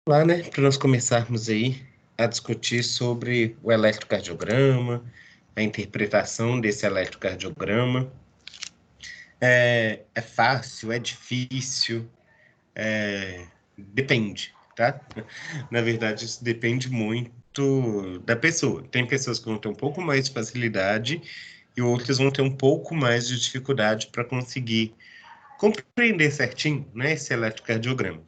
Lá, né, para nós começarmos aí a discutir sobre o eletrocardiograma, a interpretação desse eletrocardiograma. É fácil, é difícil, depende, tá? Na verdade, isso depende muito da pessoa. Tem pessoas que vão ter um pouco mais de facilidade e outras vão ter um pouco mais de dificuldade para conseguir compreender certinho, né, esse eletrocardiograma.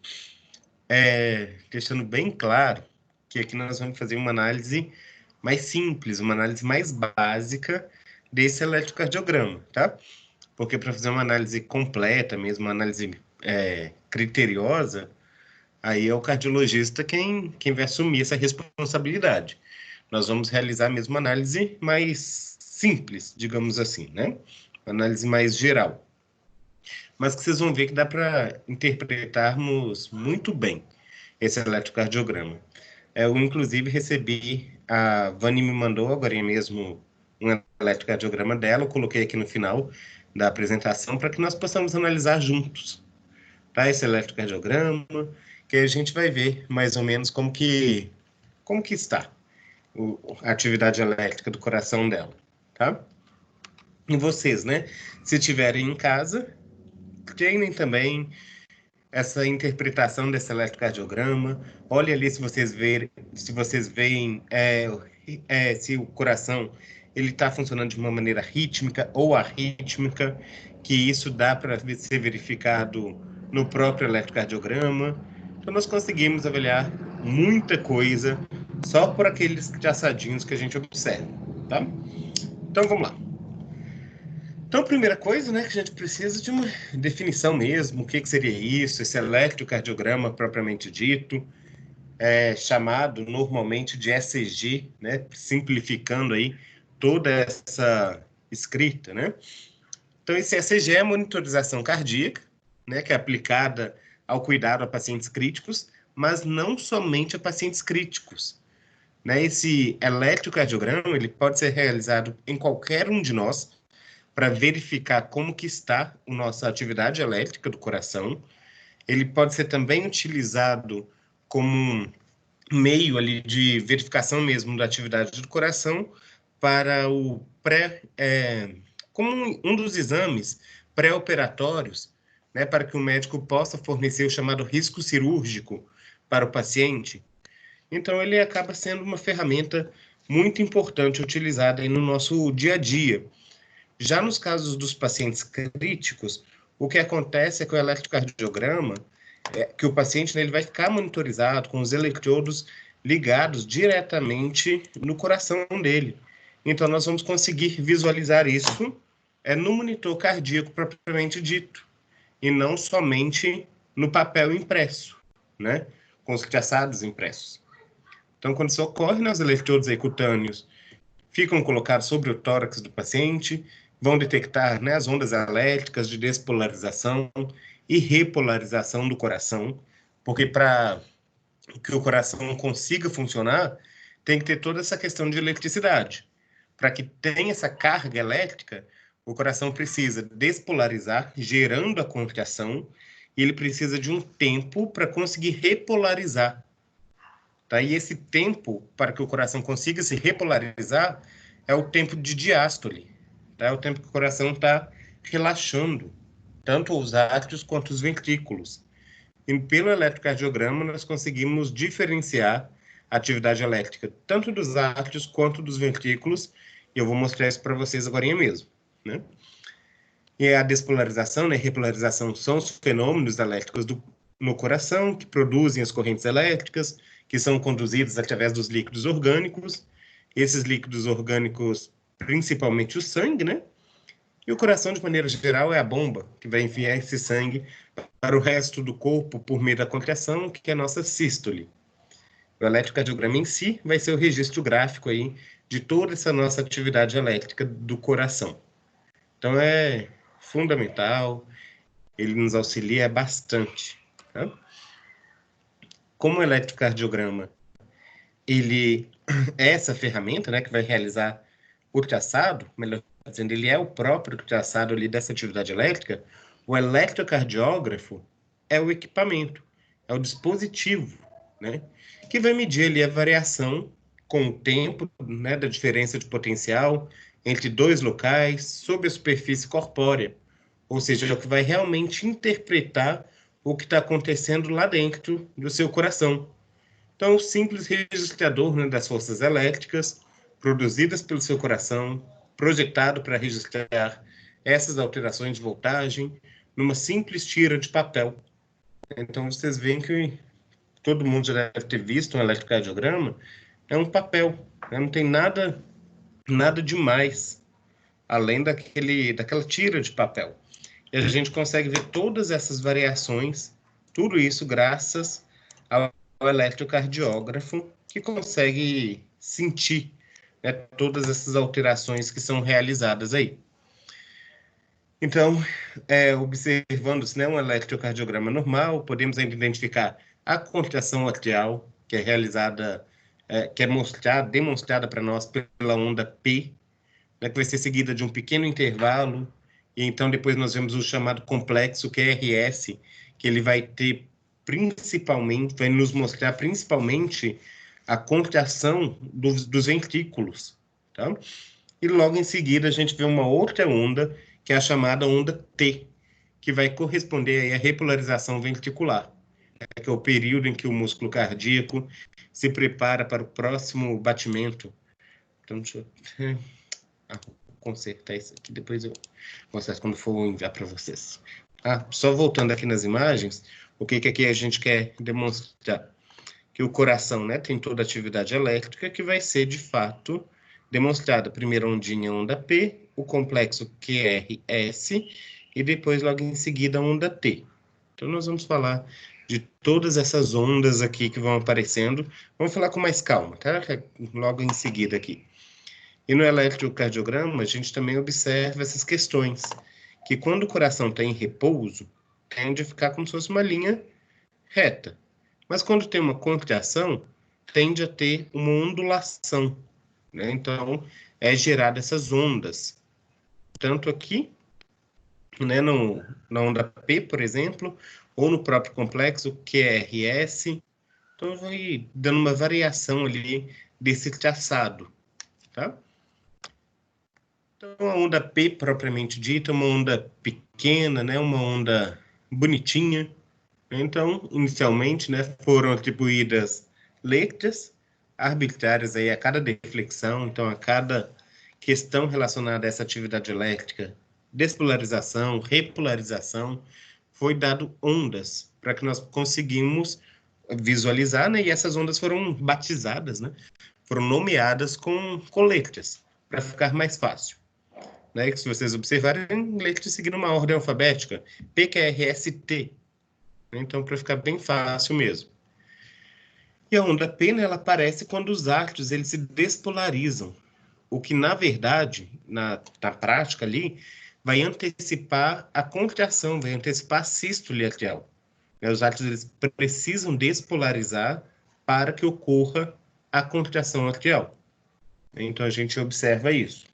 Deixando bem claro que aqui nós vamos fazer uma análise mais simples, uma análise mais básica desse eletrocardiograma, tá? Porque para fazer uma análise completa, mesmo uma análise criteriosa, aí é o cardiologista quem vai assumir essa responsabilidade. Nós vamos realizar a mesma análise mais simples, digamos assim, né? Uma análise mais geral. Mas que vocês vão ver que dá para interpretarmos muito bem esse eletrocardiograma. Eu, inclusive, recebi, a Vani me mandou agora mesmo um eletrocardiograma dela, eu coloquei aqui no final da apresentação para que nós possamos analisar juntos, tá? Esse eletrocardiograma, que a gente vai ver mais ou menos como que está a atividade elétrica do coração dela, tá? E vocês, né? Se tiverem em casa, treinem também essa interpretação desse eletrocardiograma. Olhe ali se vocês veem se o coração ele está funcionando de uma maneira rítmica ou arrítmica, que isso dá para ser verificado no próprio eletrocardiograma. Então, nós conseguimos avaliar muita coisa só por aqueles traçadinhos que a gente observa, tá? Então, vamos lá. Então, a primeira coisa, né, que a gente precisa de uma definição mesmo, o que seria isso, esse eletrocardiograma propriamente dito, chamado normalmente de ECG, né, simplificando aí toda essa escrita, né? Então, esse ECG é a monitorização cardíaca, né, que é aplicada ao cuidado a pacientes críticos, mas não somente a pacientes críticos, né? Esse eletrocardiograma, ele pode ser realizado em qualquer um de nós, para verificar como que está a nossa atividade elétrica do coração. Ele pode ser também utilizado como um meio ali de verificação mesmo da atividade do coração para o como um dos exames pré-operatórios, né, para que o médico possa fornecer o chamado risco cirúrgico para o paciente. Então, ele acaba sendo uma ferramenta muito importante utilizada aí no nosso dia a dia. Já nos casos dos pacientes críticos, o que acontece é que o eletrocardiograma, que o paciente né, ele vai ficar monitorizado com os eletrodos ligados diretamente no coração dele. Então, nós vamos conseguir visualizar isso no monitor cardíaco propriamente dito, e não somente no papel impresso, né, com os traçados impressos. Então, quando isso ocorre, né, os eletrodos cutâneos ficam colocados sobre o tórax do paciente, vão detectar né, as ondas elétricas de despolarização e repolarização do coração, porque para que o coração consiga funcionar, tem que ter toda essa questão de eletricidade. Para que tenha essa carga elétrica, o coração precisa despolarizar, gerando a contração, e ele precisa de um tempo para conseguir repolarizar. Tá? E esse tempo para que o coração consiga se repolarizar é o tempo de diástole. Tá? É o tempo que o coração está relaxando, tanto os átrios quanto os ventrículos. E pelo eletrocardiograma, nós conseguimos diferenciar a atividade elétrica tanto dos átrios quanto dos ventrículos, e eu vou mostrar isso para vocês agora mesmo. Né? E a despolarização, né, e repolarização são os fenômenos elétricos no coração que produzem as correntes elétricas, que são conduzidas através dos líquidos orgânicos. Esses líquidos orgânicos, principalmente o sangue, né? E o coração, de maneira geral, é a bomba que vai enviar esse sangue para o resto do corpo por meio da contração, que é a nossa sístole. O eletrocardiograma em si vai ser o registro gráfico aí de toda essa nossa atividade elétrica do coração. Então é fundamental, ele nos auxilia bastante. Tá? Como o eletrocardiograma, ele é essa ferramenta, né, que vai realizar o traçado, melhor dizendo, ele é o próprio traçado ali dessa atividade elétrica, o eletrocardiógrafo é o equipamento, é o dispositivo, né, que vai medir ali a variação com o tempo, né, da diferença de potencial entre dois locais sobre a superfície corpórea, ou seja, é o que vai realmente interpretar o que está acontecendo lá dentro do seu coração. Então, o simples registrador, né, das forças elétricas produzidas pelo seu coração, projetado para registrar essas alterações de voltagem numa simples tira de papel. Então, vocês veem que todo mundo já deve ter visto um eletrocardiograma, é um papel, né? Não tem nada demais, além daquela tira de papel. E a gente consegue ver todas essas variações, tudo isso graças ao eletrocardiógrafo, que consegue sentir, né, todas essas alterações que são realizadas aí. Então, observando-se, né, um eletrocardiograma normal, podemos ainda identificar a contração atrial, que é realizada, que é demonstrada para nós pela onda P, né, que vai ser seguida de um pequeno intervalo, e então depois nós vemos o chamado complexo QRS, que ele vai ter principalmente, vai nos mostrar principalmente a contração dos ventrículos, tá? E logo em seguida a gente vê uma outra onda, que é a chamada onda T, que vai corresponder aí à repolarização ventricular, né, que é o período em que o músculo cardíaco se prepara para o próximo batimento. Então, deixa eu consertar isso aqui, depois eu mostrar quando for enviar para vocês. Só voltando aqui nas imagens, o que aqui a gente quer demonstrar? Que o coração, né, tem toda a atividade elétrica que vai ser, de fato, demonstrada. Primeiro ondinha, onda P, o complexo QRS, e depois, logo em seguida, a onda T. Então, nós vamos falar de todas essas ondas aqui que vão aparecendo. Vamos falar com mais calma, tá? Logo em seguida aqui. E no eletrocardiograma, a gente também observa essas questões, que quando o coração está em repouso, tende a ficar como se fosse uma linha reta. Mas quando tem uma contração, tende a ter uma ondulação, né? Então, é gerada essas ondas. Tanto aqui, né, na onda P, por exemplo, ou no próprio complexo QRS. Então, vai dando uma variação ali desse traçado, tá? Então, a onda P, propriamente dita, é uma onda pequena, né, uma onda bonitinha. Então, inicialmente, né, foram atribuídas letras arbitrárias aí a cada deflexão, então a cada questão relacionada a essa atividade elétrica, despolarização, repolarização, foi dado ondas para que nós conseguimos visualizar, né, e essas ondas foram batizadas, né, foram nomeadas com letras, para ficar mais fácil. Né, que se vocês observarem, letras seguindo uma ordem alfabética, PQRST, então, para ficar bem fácil mesmo. E a onda P, né, ela aparece quando os átomos eles se despolarizam, o que, na verdade, na prática ali, vai antecipar a contração, vai antecipar a sístole atrial. Os átomos eles precisam despolarizar para que ocorra a contração atrial. Então, a gente observa isso.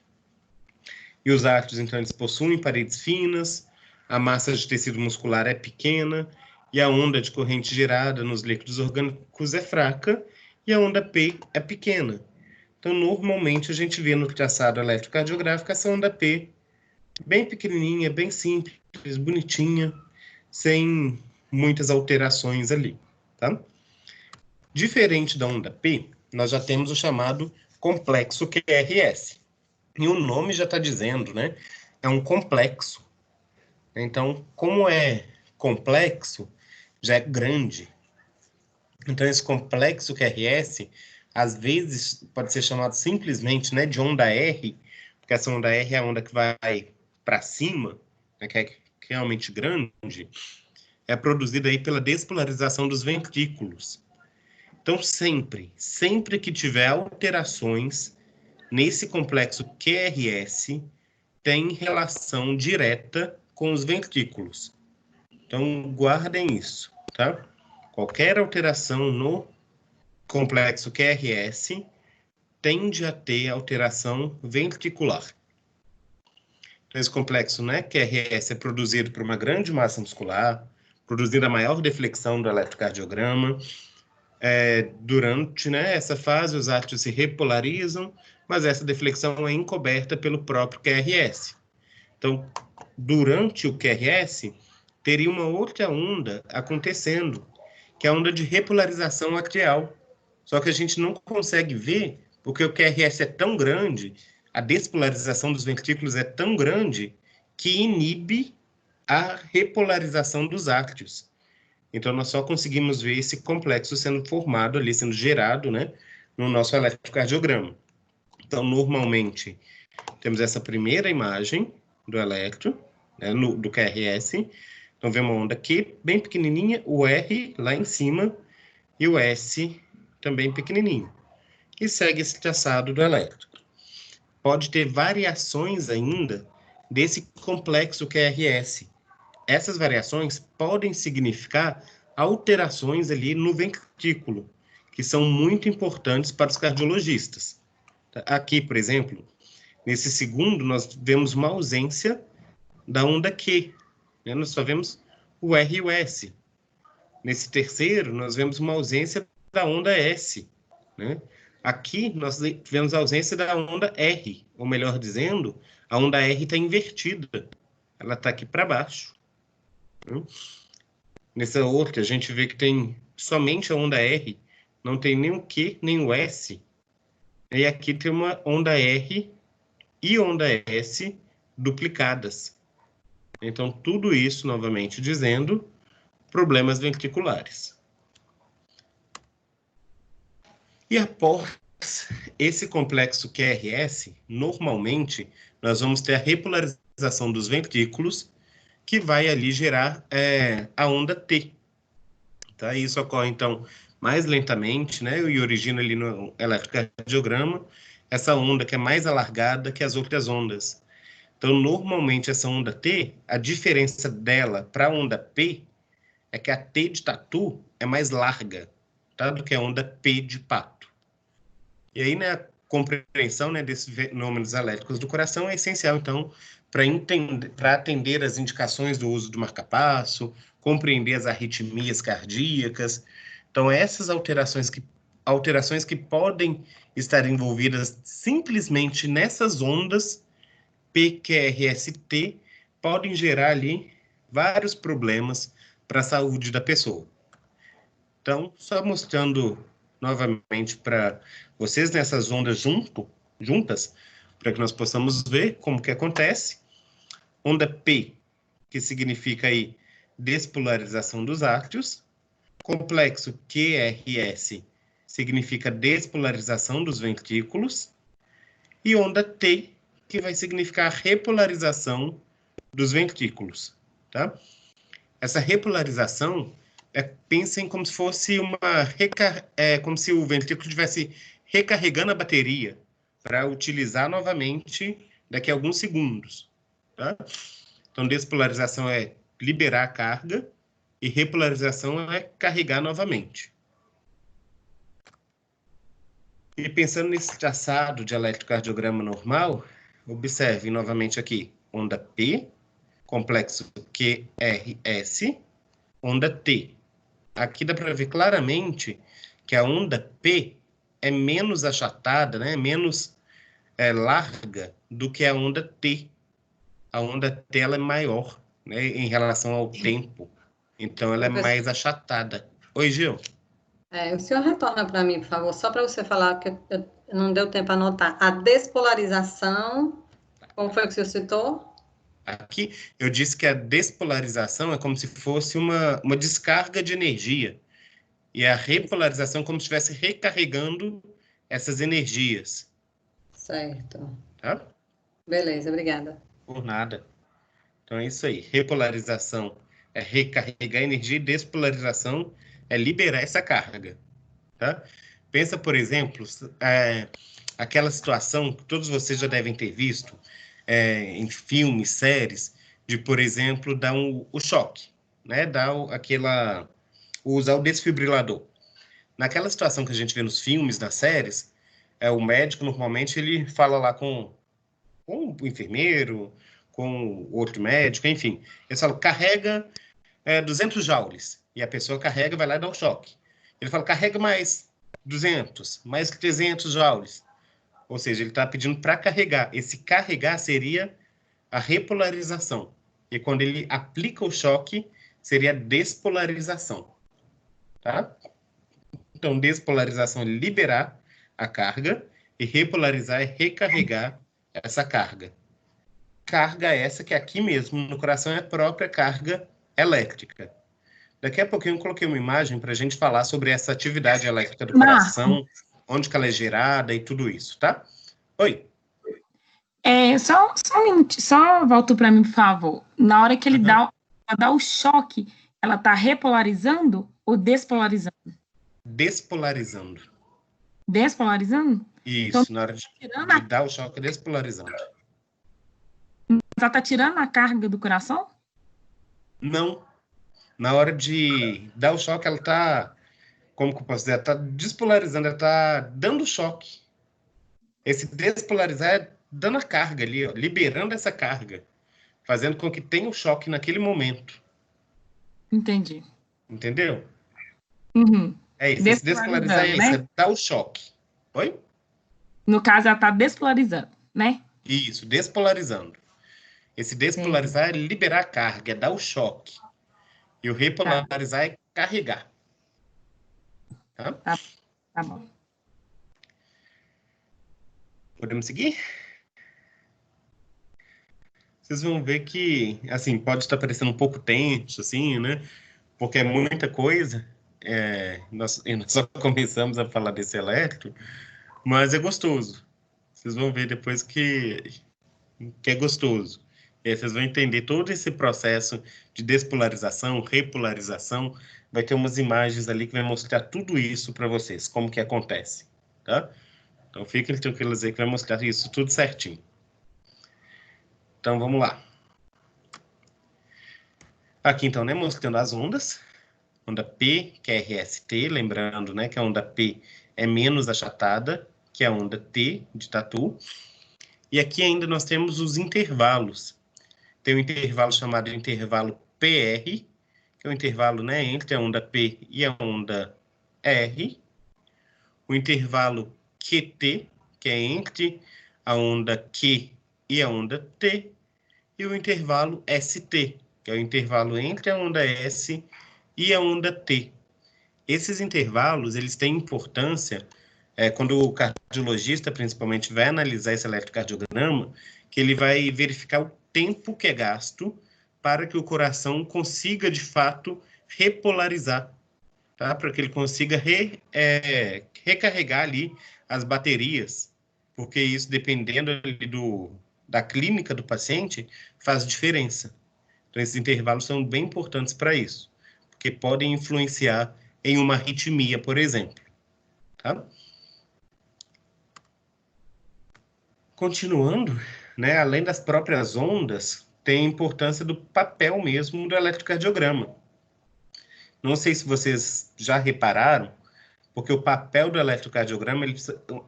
E os átomos, então, eles possuem paredes finas, a massa de tecido muscular é pequena, e a onda de corrente gerada nos líquidos orgânicos é fraca, e a onda P é pequena. Então, normalmente, a gente vê no traçado eletrocardiográfico essa onda P bem pequenininha, bem simples, bonitinha, sem muitas alterações ali, tá? Diferente da onda P, nós já temos o chamado complexo QRS. E o nome já está dizendo, né? É um complexo. Então, como é complexo, já é grande. Então, esse complexo QRS, às vezes, pode ser chamado simplesmente, né, de onda R, porque essa onda R é a onda que vai para cima, né, que é realmente grande, é produzida aí pela despolarização dos ventrículos. Então, sempre que tiver alterações nesse complexo QRS, tem relação direta com os ventrículos. Então, guardem isso, tá? Qualquer alteração no complexo QRS tende a ter alteração ventricular. Então, esse complexo, né, QRS é produzido por uma grande massa muscular, produzindo a maior deflexão do eletrocardiograma, Durante, né, essa fase, os átomos se repolarizam, mas essa deflexão é encoberta pelo próprio QRS. Então, durante o QRS, teria uma outra onda acontecendo, que é a onda de repolarização atrial. Só que a gente não consegue ver, porque o QRS é tão grande, a despolarização dos ventrículos é tão grande, que inibe a repolarização dos átrios. Então, nós só conseguimos ver esse complexo sendo formado ali, sendo gerado, né, no nosso eletrocardiograma. Então, normalmente, temos essa primeira imagem do eletro, né, do QRS. Então, vemos uma onda Q bem pequenininha, o R lá em cima e o S também pequenininho. E segue esse traçado do eletro. Pode ter variações ainda desse complexo QRS. Essas variações podem significar alterações ali no ventrículo, que são muito importantes para os cardiologistas. Aqui, por exemplo, nesse segundo, nós vemos uma ausência da onda Q, né? Nós só vemos o R e o S. Nesse terceiro, nós vemos uma ausência da onda S, né? Aqui, nós vemos a ausência da onda R, ou melhor dizendo, a onda R está invertida. Ela está aqui para baixo. Nessa outra, a gente vê que tem somente a onda R, não tem nem o Q, nem o S. E aqui tem uma onda R e onda S duplicadas. Então, tudo isso, novamente dizendo, problemas ventriculares. E após esse complexo QRS, normalmente, nós vamos ter a repolarização dos ventrículos, que vai ali gerar a onda T. Tá? Isso ocorre, então, mais lentamente, né? E origina ali no eletrocardiograma essa onda que é mais alargada que as outras ondas. Então, normalmente, essa onda T, a diferença dela para a onda P é que a T de tatu é mais larga, tá? Do que a onda P de pato. E aí, né, a compreensão, né, desses fenômenos elétricos do coração é essencial, então, para atender as indicações do uso do marca-passo, compreender as arritmias cardíacas. Então, essas alterações que podem estar envolvidas simplesmente nessas ondas PQRST podem gerar ali vários problemas para a saúde da pessoa. Então, só mostrando novamente para vocês nessas ondas juntas, para que nós possamos ver como que acontece. Onda P, que significa aí despolarização dos átrios. Complexo QRS significa despolarização dos ventrículos. E onda T, que vai significar repolarização dos ventrículos, tá? Essa repolarização, pensem como se fosse como se o ventrículo estivesse recarregando a bateria para utilizar novamente daqui a alguns segundos, tá? Então, despolarização é liberar a carga e repolarização é carregar novamente. E pensando nesse traçado de eletrocardiograma normal, observe novamente aqui, onda P, complexo QRS, onda T. Aqui dá para ver claramente que a onda P é menos achatada, né? Menos larga do que a onda T. A onda T ela é maior, né? Em relação ao tempo. Então, ela é mais achatada. Oi, Gil. O senhor retorna para mim, por favor, só para você falar, que não deu tempo a anotar. A despolarização, como foi que o senhor citou? Aqui, eu disse que a despolarização é como se fosse uma descarga de energia. E a repolarização é como se estivesse recarregando essas energias. Certo. Tá? Beleza, obrigada. Por nada. Então, é isso aí. Repolarização é recarregar energia e despolarização é liberar essa carga. Tá? Pensa, por exemplo, aquela situação que todos vocês já devem ter visto em filmes, séries, de, por exemplo, dar o choque, né? Usar o desfibrilador. Naquela situação que a gente vê nos filmes, nas séries, o médico, normalmente, ele fala lá com o enfermeiro, com o outro médico, enfim. Eles falam, carrega 200 joules. E a pessoa carrega, vai lá e dá o choque. Ele fala, carrega mais 200, mais 300 joules. Ou seja, ele está pedindo para carregar. Esse carregar seria a repolarização. E quando ele aplica o choque, seria a despolarização. Tá? Então, despolarização é liberar a carga e repolarizar é recarregar essa carga. Carga essa que aqui mesmo no coração é a própria carga elétrica. Daqui a pouquinho eu coloquei uma imagem para a gente falar sobre essa atividade elétrica do coração, onde que ela é gerada e tudo isso, tá? Oi. Só um minuto, só volta para mim, por favor. Na hora que ele dá o choque, ela está repolarizando ou despolarizando? Despolarizando. Despolarizando? Isso, então, na hora de dar o choque, despolarizando. Ela está tirando a carga do coração? Não. Na hora de dar o choque, ela está, como que eu posso dizer? Ela está despolarizando, ela está dando choque. Esse despolarizar é dando a carga ali, ó, liberando essa carga, fazendo com que tenha o choque naquele momento. Entendi. Entendeu? Uhum. É isso, esse despolarizar é isso, né? É dar o choque. Oi? No caso, ela está despolarizando, né? Isso, despolarizando. Esse despolarizar é liberar a carga, é dar o choque. E o repolarizar é carregar. Tá? Tá bom. Podemos seguir? Vocês vão ver que, assim, pode estar parecendo um pouco tenso, assim, né? Porque é muita coisa. Nós só começamos a falar desse elétron, mas é gostoso. Vocês vão ver depois que é gostoso. E aí vocês vão entender todo esse processo de despolarização, repolarização. Vai ter umas imagens ali que vai mostrar tudo isso para vocês, como que acontece, tá? Então, fiquem tranquilos aí que vai mostrar isso tudo certinho. Então, vamos lá. Aqui, então, né, mostrando as ondas. Onda P, que é RST, lembrando, né, que a onda P é menos achatada que a onda T, de tatu. E aqui ainda nós temos os intervalos. Tem um intervalo chamado intervalo PR, que é o intervalo, né, entre a onda P e a onda R. O intervalo QT, que é entre a onda Q e a onda T. E o intervalo ST, que é o intervalo entre a onda S e a onda T. Esses intervalos, eles têm importância quando o cardiologista, principalmente, vai analisar esse eletrocardiograma, que ele vai verificar o tempo que é gasto para que o coração consiga, de fato, repolarizar, tá? Para que ele consiga recarregar ali as baterias, porque isso, dependendo ali da clínica do paciente, faz diferença. Então, esses intervalos são bem importantes para isso, porque podem influenciar em uma arritmia, por exemplo. Tá? Continuando, né, além das próprias ondas, tem a importância do papel mesmo do eletrocardiograma. Não sei se vocês já repararam, porque o papel do eletrocardiograma,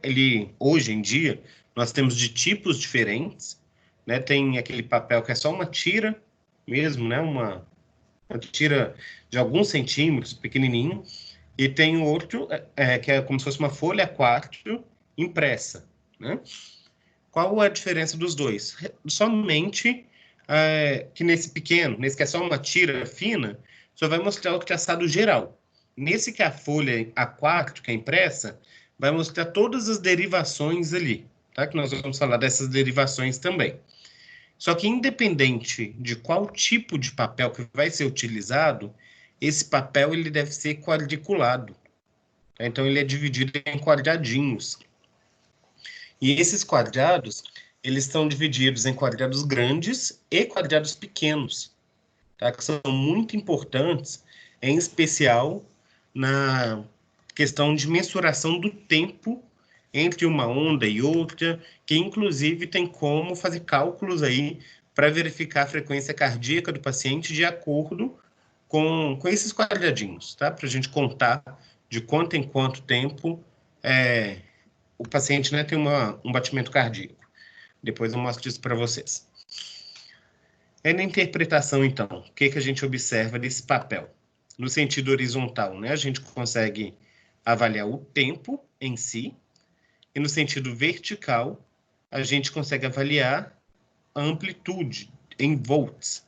ele hoje em dia, nós temos de tipos diferentes, né? Tem aquele papel que é só uma tira mesmo, né? Uma tira de alguns centímetros, pequenininho, e tem outro que é como se fosse uma folha A4 impressa, né? Qual a diferença dos dois? Somente que nesse pequeno, nesse que é só uma tira fina, só vai mostrar o traçado geral. Nesse que é a folha A4, que é impressa, vai mostrar todas as derivações ali, tá? Que nós vamos falar dessas derivações também. Só que independente de qual tipo de papel que vai ser utilizado, esse papel ele deve ser quadriculado. Tá? Então, ele é dividido em quadradinhos. E esses quadrados, eles estão divididos em quadrados grandes e quadrados pequenos, tá? Que são muito importantes, em especial na questão de mensuração do tempo entre uma onda e outra, que inclusive tem como fazer cálculos aí para verificar a frequência cardíaca do paciente de acordo com esses quadradinhos, tá? Para a gente contar de quanto em quanto tempo o paciente, né, tem um batimento cardíaco. Depois eu mostro isso para vocês. Na interpretação, então, o que a gente observa desse papel? No sentido horizontal, né, a gente consegue avaliar o tempo em si, e no sentido vertical, a gente consegue avaliar a amplitude em volts,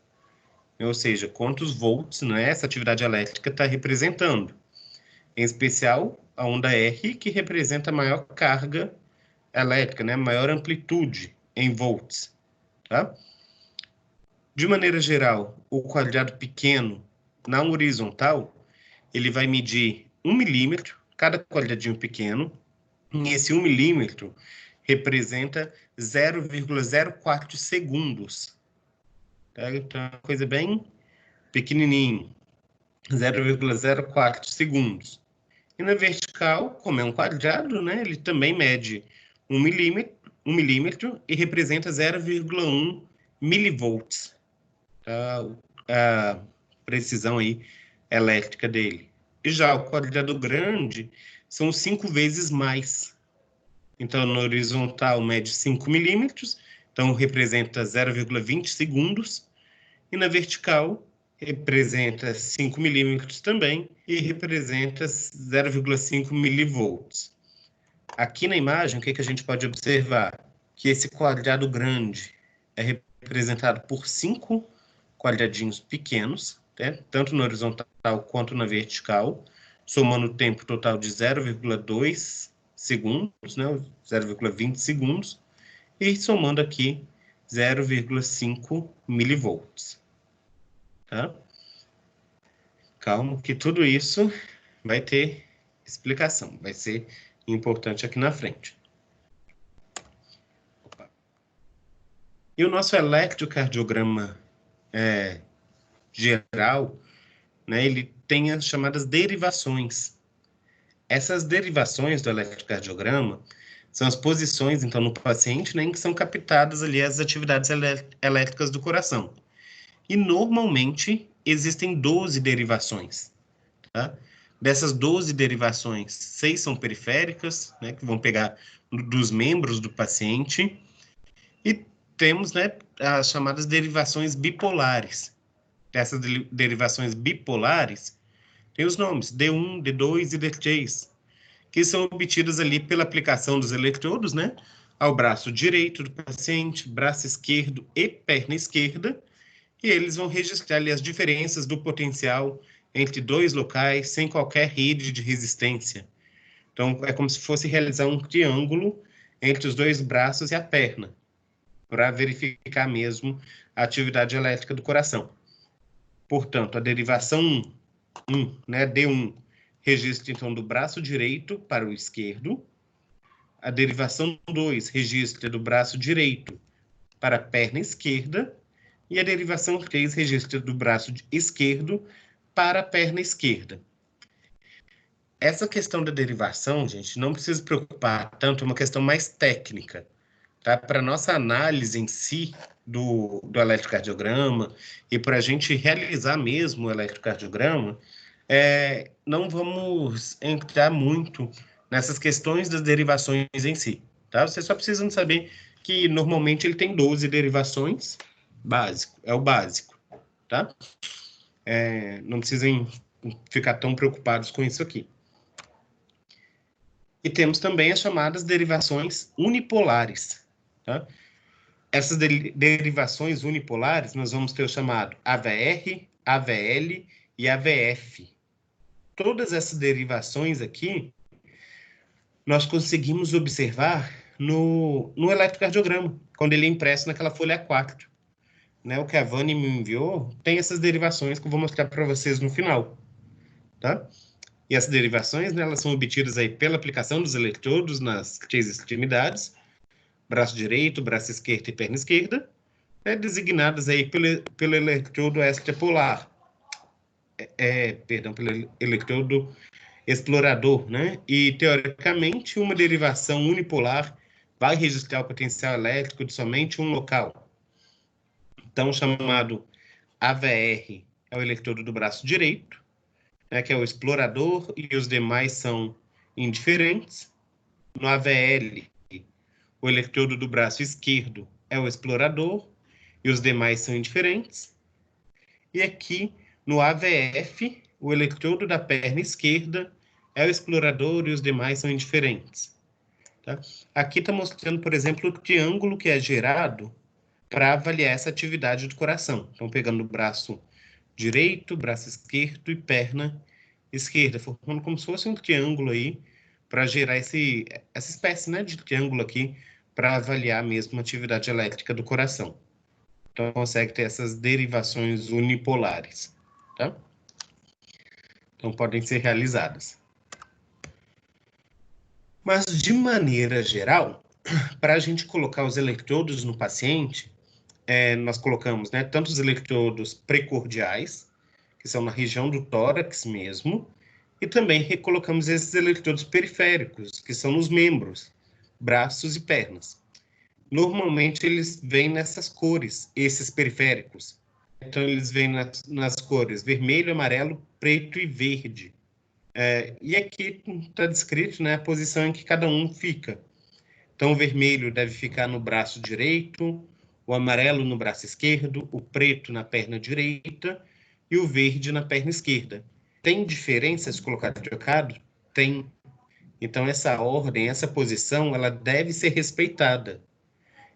ou seja, quantos volts, né, essa atividade elétrica está representando. Em especial, a onda R, que representa a maior carga elétrica, né, maior amplitude em volts. Tá? De maneira geral, o quadrado pequeno, na horizontal, ele vai medir 1 milímetro, cada quadradinho pequeno, e esse 1 milímetro representa 0,04 segundos. Tá? Então, é uma coisa bem pequenininha, 0,04 segundos. E na vertical, como é um quadrado, né, ele também mede 1 milímetro e representa 0,1 milivolts. Tá? A precisão aí elétrica dele. E já o quadrado grande são 5 vezes mais. Então, no horizontal mede 5 milímetros, então representa 0,20 segundos. E na vertical representa 5 milímetros também e representa 0,5 milivolts. Aqui na imagem, o que a gente pode observar? Que esse quadrado grande é representado por 5 quadradinhos pequenos, né? Tanto na horizontal quanto na vertical, somando o tempo total de 0,2 segundos, né? 0,20 segundos, e somando aqui 0,5 milivolts. Tá? Calma, que tudo isso vai ter explicação, vai ser importante aqui na frente. Opa. E o nosso eletrocardiograma geral, né, ele tem as chamadas derivações. Essas derivações do eletrocardiograma são as posições, então, no paciente, né, em que são captadas ali as atividades elétricas do coração. E, normalmente, existem 12 derivações. Tá? Dessas 12 derivações, 6 são periféricas, né, que vão pegar dos membros do paciente, e temos, né, as chamadas derivações bipolares. Essas derivações bipolares têm os nomes D1, D2 e D3, que são obtidas ali pela aplicação dos eletrodos, né, ao braço direito do paciente, braço esquerdo e perna esquerda, e eles vão registrar ali as diferenças do potencial entre dois locais sem qualquer rede de resistência. Então, é como se fosse realizar um triângulo entre os dois braços e a perna, para verificar mesmo a atividade elétrica do coração. Portanto, a derivação 1, né, D1, registra, então, do braço direito para o esquerdo. A derivação 2 registra do braço direito para a perna esquerda. E a derivação 3 registra do braço esquerdo para a perna esquerda. Essa questão da derivação, gente, não precisa se preocupar tanto, é uma questão mais técnica. Tá? Para a nossa análise em si do eletrocardiograma e para a gente realizar mesmo o eletrocardiograma, não vamos entrar muito nessas questões das derivações em si. Tá? Vocês só precisam saber que normalmente ele tem 12 derivações, básico, é o básico, tá? Não precisem ficar tão preocupados com isso aqui. E temos também as chamadas derivações unipolares, tá? Essas derivações unipolares, nós vamos ter o chamado AVR, AVL e AVF. Todas essas derivações aqui, nós conseguimos observar no eletrocardiograma, quando ele é impresso naquela folha A4. Né, o que a Vani me enviou tem essas derivações que eu vou mostrar para vocês no final, tá? E essas derivações, né, elas são obtidas aí pela aplicação dos eletrodos nas 3 extremidades, braço direito, braço esquerdo e perna esquerda, né, designadas aí pelo eletrodo extrapolar, pelo eletrodo explorador, né? E, teoricamente, uma derivação unipolar vai registrar o potencial elétrico de somente um local. Então, chamado AVR é o eletrodo do braço direito, né, que é o explorador, e os demais são indiferentes. No AVL, o eletrodo do braço esquerdo é o explorador, e os demais são indiferentes. E aqui, no AVF, o eletrodo da perna esquerda é o explorador e os demais são indiferentes. Tá? Aqui está mostrando, por exemplo, o triângulo que é gerado para avaliar essa atividade do coração. Então, pegando o braço direito, braço esquerdo e perna esquerda, formando como se fosse um triângulo aí, para gerar essa espécie, né, de triângulo aqui, para avaliar mesmo a atividade elétrica do coração. Então, consegue ter essas derivações unipolares, tá? Então, podem ser realizadas. Mas, de maneira geral, para a gente colocar os eletrodos no paciente, nós colocamos, né, tanto os eletrodos precordiais, que são na região do tórax mesmo, e também recolocamos esses eletrodos periféricos, que são nos membros, braços e pernas. Normalmente, eles vêm nessas cores, esses periféricos. Então, eles vêm nas cores vermelho, amarelo, preto e verde. E aqui está descrito, né, a posição em que cada um fica. Então, o vermelho deve ficar no braço direito, o amarelo no braço esquerdo, o preto na perna direita e o verde na perna esquerda. Tem diferença se colocar trocado? Tem. Então, essa ordem, essa posição, ela deve ser respeitada.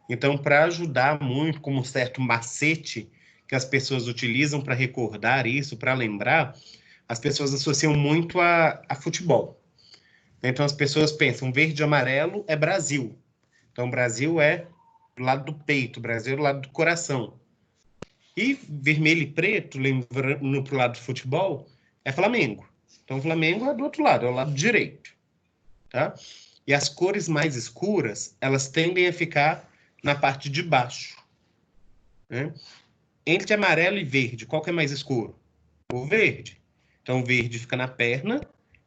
Então, para ajudar muito, como um certo macete que as pessoas utilizam para recordar isso, para lembrar, as pessoas associam muito a futebol. Então, as pessoas pensam, verde e amarelo é Brasil. Então, Brasil é do lado do peito, Brasil é do lado do coração. E vermelho e preto, lembrando para o lado do futebol, é Flamengo. Então, o Flamengo é do outro lado, é o lado direito. Tá? E as cores mais escuras, elas tendem a ficar na parte de baixo. Né? Entre amarelo e verde, qual que é mais escuro? O verde. Então, o verde fica na perna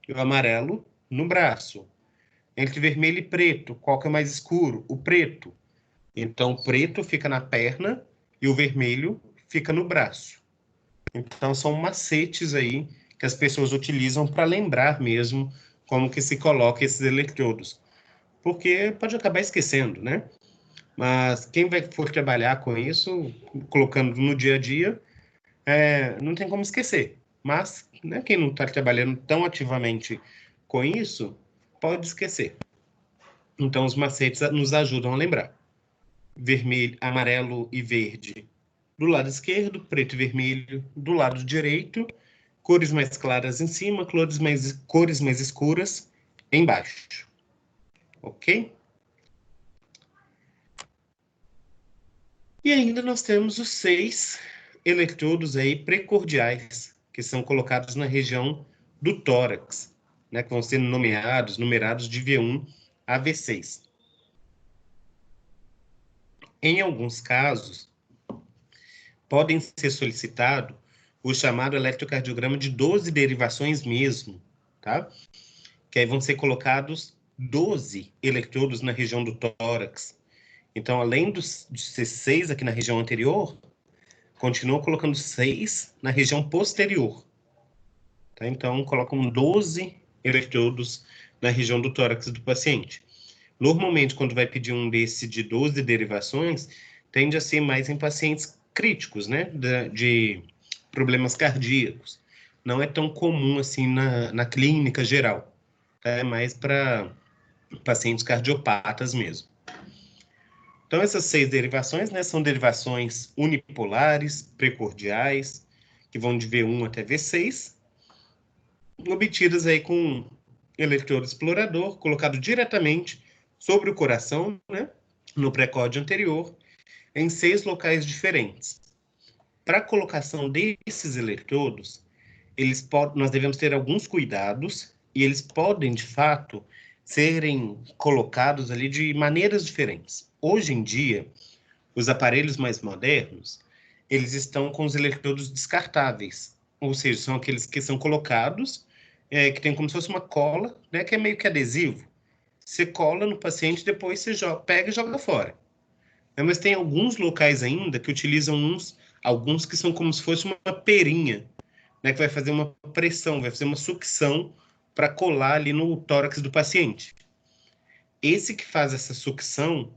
e o amarelo no braço. Entre vermelho e preto, qual que é mais escuro? O preto. Então, o preto fica na perna e o vermelho fica no braço. Então, são macetes aí que as pessoas utilizam para lembrar mesmo como que se coloca esses eletrodos. Porque pode acabar esquecendo, né? Mas quem for trabalhar com isso, colocando no dia a dia, não tem como esquecer. Mas, né, quem não está trabalhando tão ativamente com isso, pode esquecer. Então, os macetes nos ajudam a lembrar. Vermelho, amarelo e verde do lado esquerdo, preto e vermelho do lado direito, cores mais claras em cima, cores mais escuras embaixo. Ok? E ainda nós temos os 6 eletrodos aí precordiais, que são colocados na região do tórax, né, que vão ser numerados de V1 a V6. Em alguns casos, podem ser solicitado o chamado eletrocardiograma de 12 derivações mesmo, tá? Que aí vão ser colocados 12 eletrodos na região do tórax. Então, além de ser 6 aqui na região anterior, continua colocando 6 na região posterior. Tá? Então, colocam 12 eletrodos na região do tórax do paciente. Normalmente, quando vai pedir um desse de 12 derivações, tende a ser mais em pacientes críticos, né? De problemas cardíacos. Não é tão comum assim na clínica geral. Tá? É mais para pacientes cardiopatas mesmo. Então, essas 6 derivações, né, são derivações unipolares, precordiais, que vão de V1 até V6, obtidas aí com eletrodo explorador, colocado diretamente sobre o coração, né, no precórdio anterior, em 6 locais diferentes. Para a colocação desses eletrodos, nós devemos ter alguns cuidados, e eles podem, de fato, serem colocados ali de maneiras diferentes. Hoje em dia, os aparelhos mais modernos, eles estão com os eletrodos descartáveis, ou seja, são aqueles que são colocados, que tem como se fosse uma cola, né, que é meio que adesivo. Você cola no paciente, depois você pega e joga fora. Mas tem alguns locais ainda que utilizam alguns que são como se fosse uma perinha, né, que vai fazer uma pressão, vai fazer uma sucção para colar ali no tórax do paciente. Esse que faz essa sucção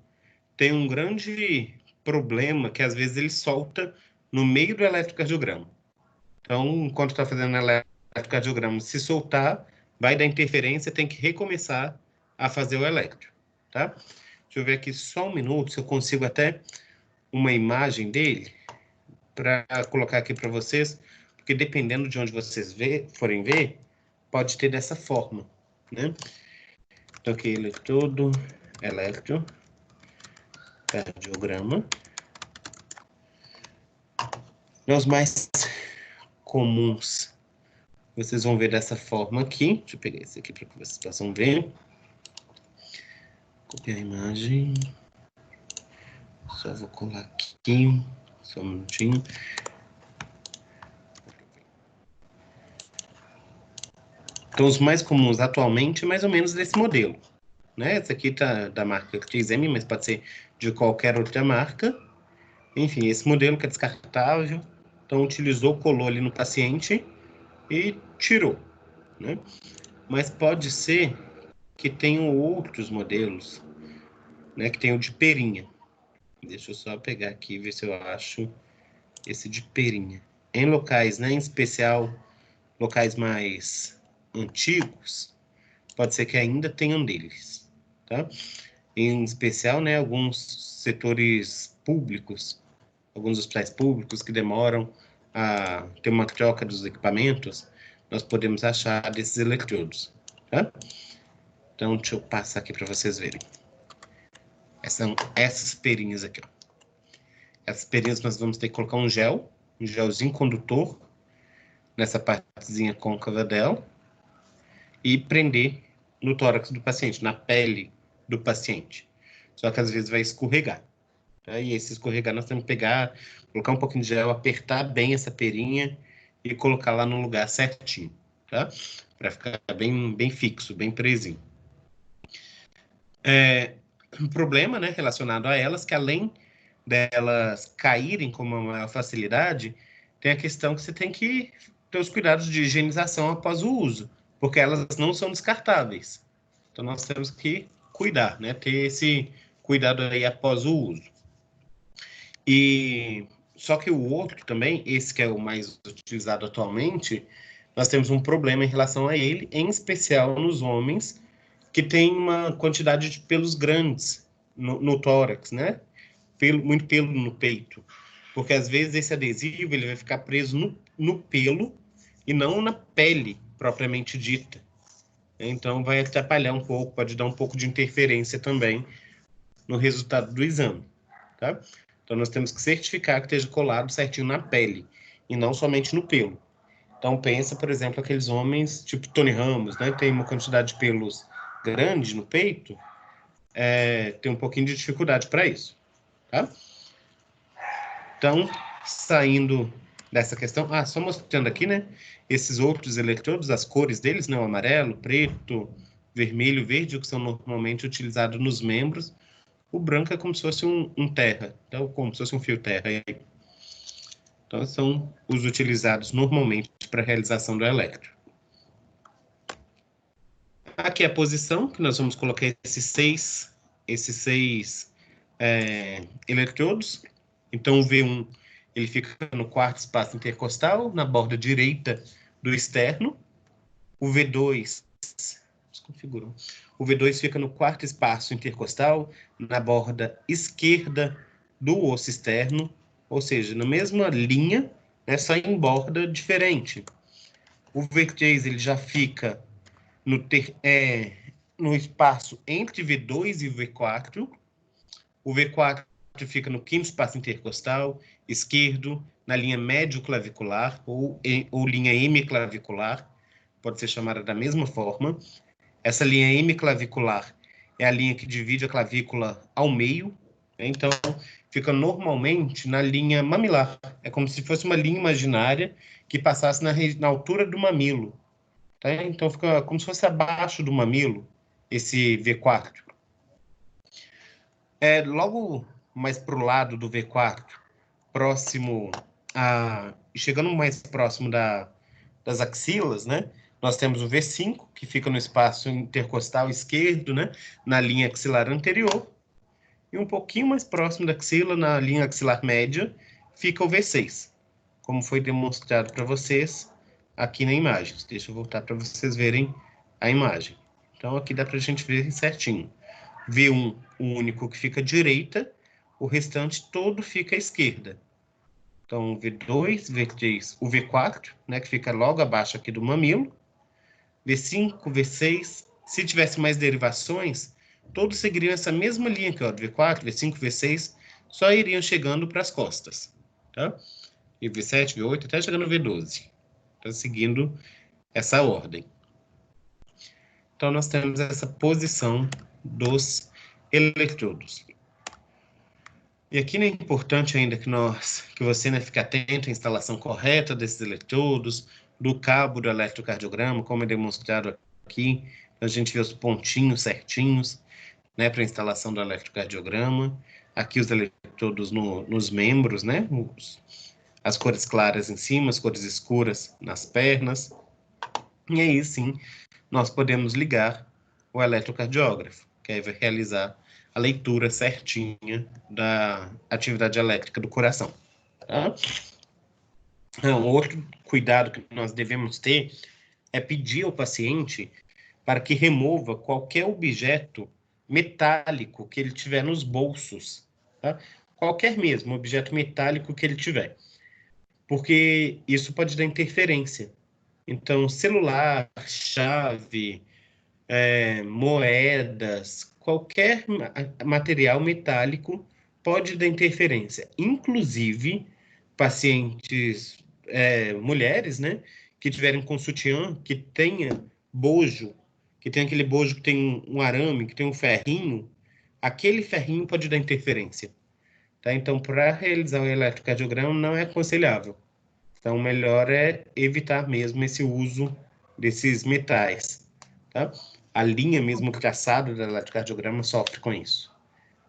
tem um grande problema, que às vezes ele solta no meio do eletrocardiograma. Então, enquanto está fazendo eletrocardiograma, se soltar, vai dar interferência, tem que recomeçar a fazer o eletro, tá? Deixa eu ver aqui só um minuto, se eu consigo até uma imagem dele para colocar aqui para vocês, porque dependendo de onde vocês forem ver, pode ter dessa forma, né? Então aqui eletrodo, eletro, cardiograma. Os mais comuns, vocês vão ver dessa forma aqui. Deixa eu pegar esse aqui para que vocês possam ver. Copiar a imagem. Só vou colar aqui. Só um minutinho. Então, os mais comuns atualmente, mais ou menos desse modelo, né? Esse aqui tá da marca XM, mas pode ser de qualquer outra marca. Enfim, esse modelo que é descartável. Então, utilizou, colou ali no paciente e tirou, né? Mas pode ser que tenham outros modelos, né? Que tem o de perinha. Deixa eu só pegar aqui e ver se eu acho esse de perinha. Em locais, né? Em especial, locais mais antigos, pode ser que ainda tenham deles, tá? Em especial, né, alguns setores públicos, alguns hospitais públicos que demoram a ter uma troca dos equipamentos, nós podemos achar desses eletrodos, tá? Então, deixa eu passar aqui para vocês verem. São essas perinhas aqui, ó. Essas perinhas nós vamos ter que colocar um gelzinho condutor, nessa partezinha côncava dela, e prender no tórax do paciente, na pele do paciente. Só que às vezes vai escorregar. Tá? E esse escorregar nós temos que pegar, colocar um pouquinho de gel, apertar bem essa perinha e colocar lá no lugar certinho, tá? Para ficar bem fixo, bem presinho. Um problema, né, relacionado a elas, que além delas caírem com uma maior facilidade, tem a questão que você tem que ter os cuidados de higienização após o uso, porque elas não são descartáveis. Então, nós temos que cuidar, né? Ter esse cuidado aí após o uso. E só que o outro também, esse que é o mais utilizado atualmente, nós temos um problema em relação a ele, em especial nos homens que têm uma quantidade de pelos grandes no tórax, né? Muito pelo no peito. Porque às vezes esse adesivo ele vai ficar preso no pelo e não na pele propriamente dita. Então, vai atrapalhar um pouco, pode dar um pouco de interferência também no resultado do exame, tá? Então, nós temos que certificar que esteja colado certinho na pele e não somente no pelo. Então, pensa, por exemplo, aqueles homens tipo Tony Ramos, né? Tem uma quantidade de pelos grande no peito, tem um pouquinho de dificuldade para isso, tá? Então, saindo dessa questão, só mostrando aqui, né? Esses outros eletrodos, as cores deles, né? O amarelo, preto, vermelho, verde, que são normalmente utilizados nos membros. O branco é como se fosse um terra, então, como se fosse um fio terra. Então, são os utilizados normalmente para a realização do eletro. Aqui é a posição, que nós vamos colocar esses seis eletrodos. Então, o V1 ele fica no quarto espaço intercostal, na borda direita do externo. O V2 desconfigurou. O V2 fica no quarto espaço intercostal, na borda esquerda do osso externo, ou seja, na mesma linha, né, só em borda diferente. O V3 ele já fica no espaço entre V2 e V4. O V4 fica no quinto espaço intercostal esquerdo, na linha médio-clavicular ou linha hemiclavicular, pode ser chamada da mesma forma. Essa linha hemiclavicular é a linha que divide a clavícula ao meio, né? Então, fica normalmente na linha mamilar. É como se fosse uma linha imaginária que passasse na altura do mamilo. Tá? Então, fica como se fosse abaixo do mamilo, esse V4. Logo mais para o lado do V4, chegando mais próximo das axilas, né? Nós temos o V5, que fica no espaço intercostal esquerdo, né? Na linha axilar anterior. E um pouquinho mais próximo da axila, na linha axilar média, fica o V6, como foi demonstrado para vocês aqui na imagem. Deixa eu voltar para vocês verem a imagem. Então, aqui dá para a gente ver certinho. V1, o único que fica à direita, o restante todo fica à esquerda. Então, o V2, V3, o V4, né, que fica logo abaixo aqui do mamilo, V5, V6, se tivesse mais derivações, todos seguiriam essa mesma linha aqui, ó, V4, V5, V6, só iriam chegando para as costas, tá? E V7, V8, até chegando no V12. Tá seguindo essa ordem. Então, nós temos essa posição dos eletrodos. E aqui é importante ainda que você, né, fique atento à instalação correta desses eletrodos, do cabo do eletrocardiograma, como é demonstrado aqui. A gente vê os pontinhos certinhos, né, para a instalação do eletrocardiograma. Aqui os eletrodos nos membros, né, as cores claras em cima, as cores escuras nas pernas. E aí, sim, nós podemos ligar o eletrocardiógrafo, que aí vai realizar a leitura certinha da atividade elétrica do coração. Tá? Então, outro cuidado que nós devemos ter é pedir ao paciente para que remova qualquer objeto metálico que ele tiver nos bolsos. Tá? Qualquer mesmo objeto metálico que ele tiver. Porque isso pode dar interferência. Então, celular, chave, moedas, qualquer material metálico pode dar interferência. Inclusive, pacientes, mulheres, né, que tiverem com sutiã, que tenha bojo, que tem aquele bojo que tem um arame, que tem um ferrinho, aquele ferrinho pode dar interferência. Tá? Então, para realizar o eletrocardiograma, não é aconselhável. Então, o melhor é evitar mesmo esse uso desses metais. Tá? A linha mesmo traçada do eletrocardiograma sofre com isso.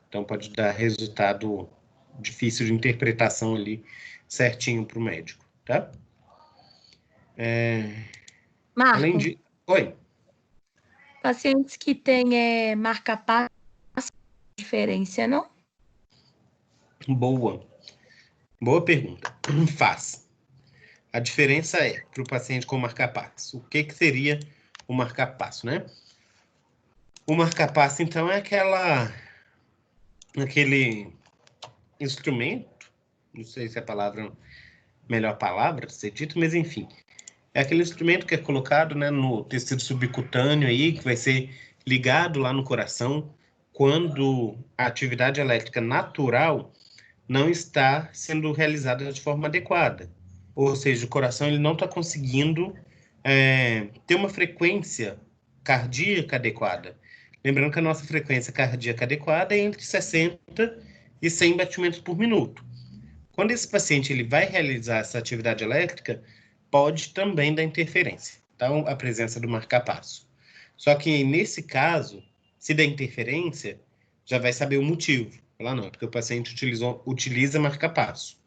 Então, pode dar resultado difícil de interpretação ali, certinho para o médico. Tá? Marco, Além de... Oi. Pacientes que têm marca-passo, diferença, não? Boa pergunta. Faz. A diferença é, para o paciente com marca-passo, o que seria o marca-passo, né? O marca-passo, então, é aquele instrumento, não sei se é a melhor palavra a ser dito, mas enfim, é aquele instrumento que é colocado, né, no tecido subcutâneo aí, que vai ser ligado lá no coração, quando a atividade elétrica natural não está sendo realizada de forma adequada. Ou seja, o coração ele não está conseguindo ter uma frequência cardíaca adequada. Lembrando que a nossa frequência cardíaca adequada é entre 60 e 100 batimentos por minuto. Quando esse paciente ele vai realizar essa atividade elétrica, pode também dar interferência. Então, a presença do marca-passo. Só que, nesse caso, se der interferência, já vai saber o motivo. Lá não, porque o paciente utiliza marca-passo.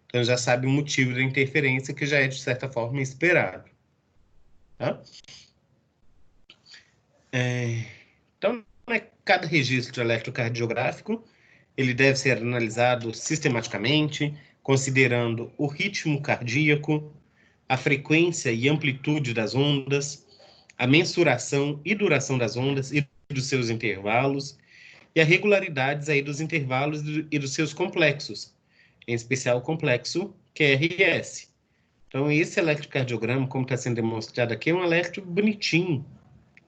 Então, já sabe o motivo da interferência, que já é, de certa forma, esperado. Tá? Então, cada registro eletrocardiográfico ele deve ser analisado sistematicamente, considerando o ritmo cardíaco, a frequência e amplitude das ondas, a mensuração e duração das ondas e dos seus intervalos, e as regularidades aí dos intervalos e dos seus complexos, em especial o complexo QRS. Então, esse eletrocardiograma, como está sendo demonstrado aqui, é um eletro bonitinho,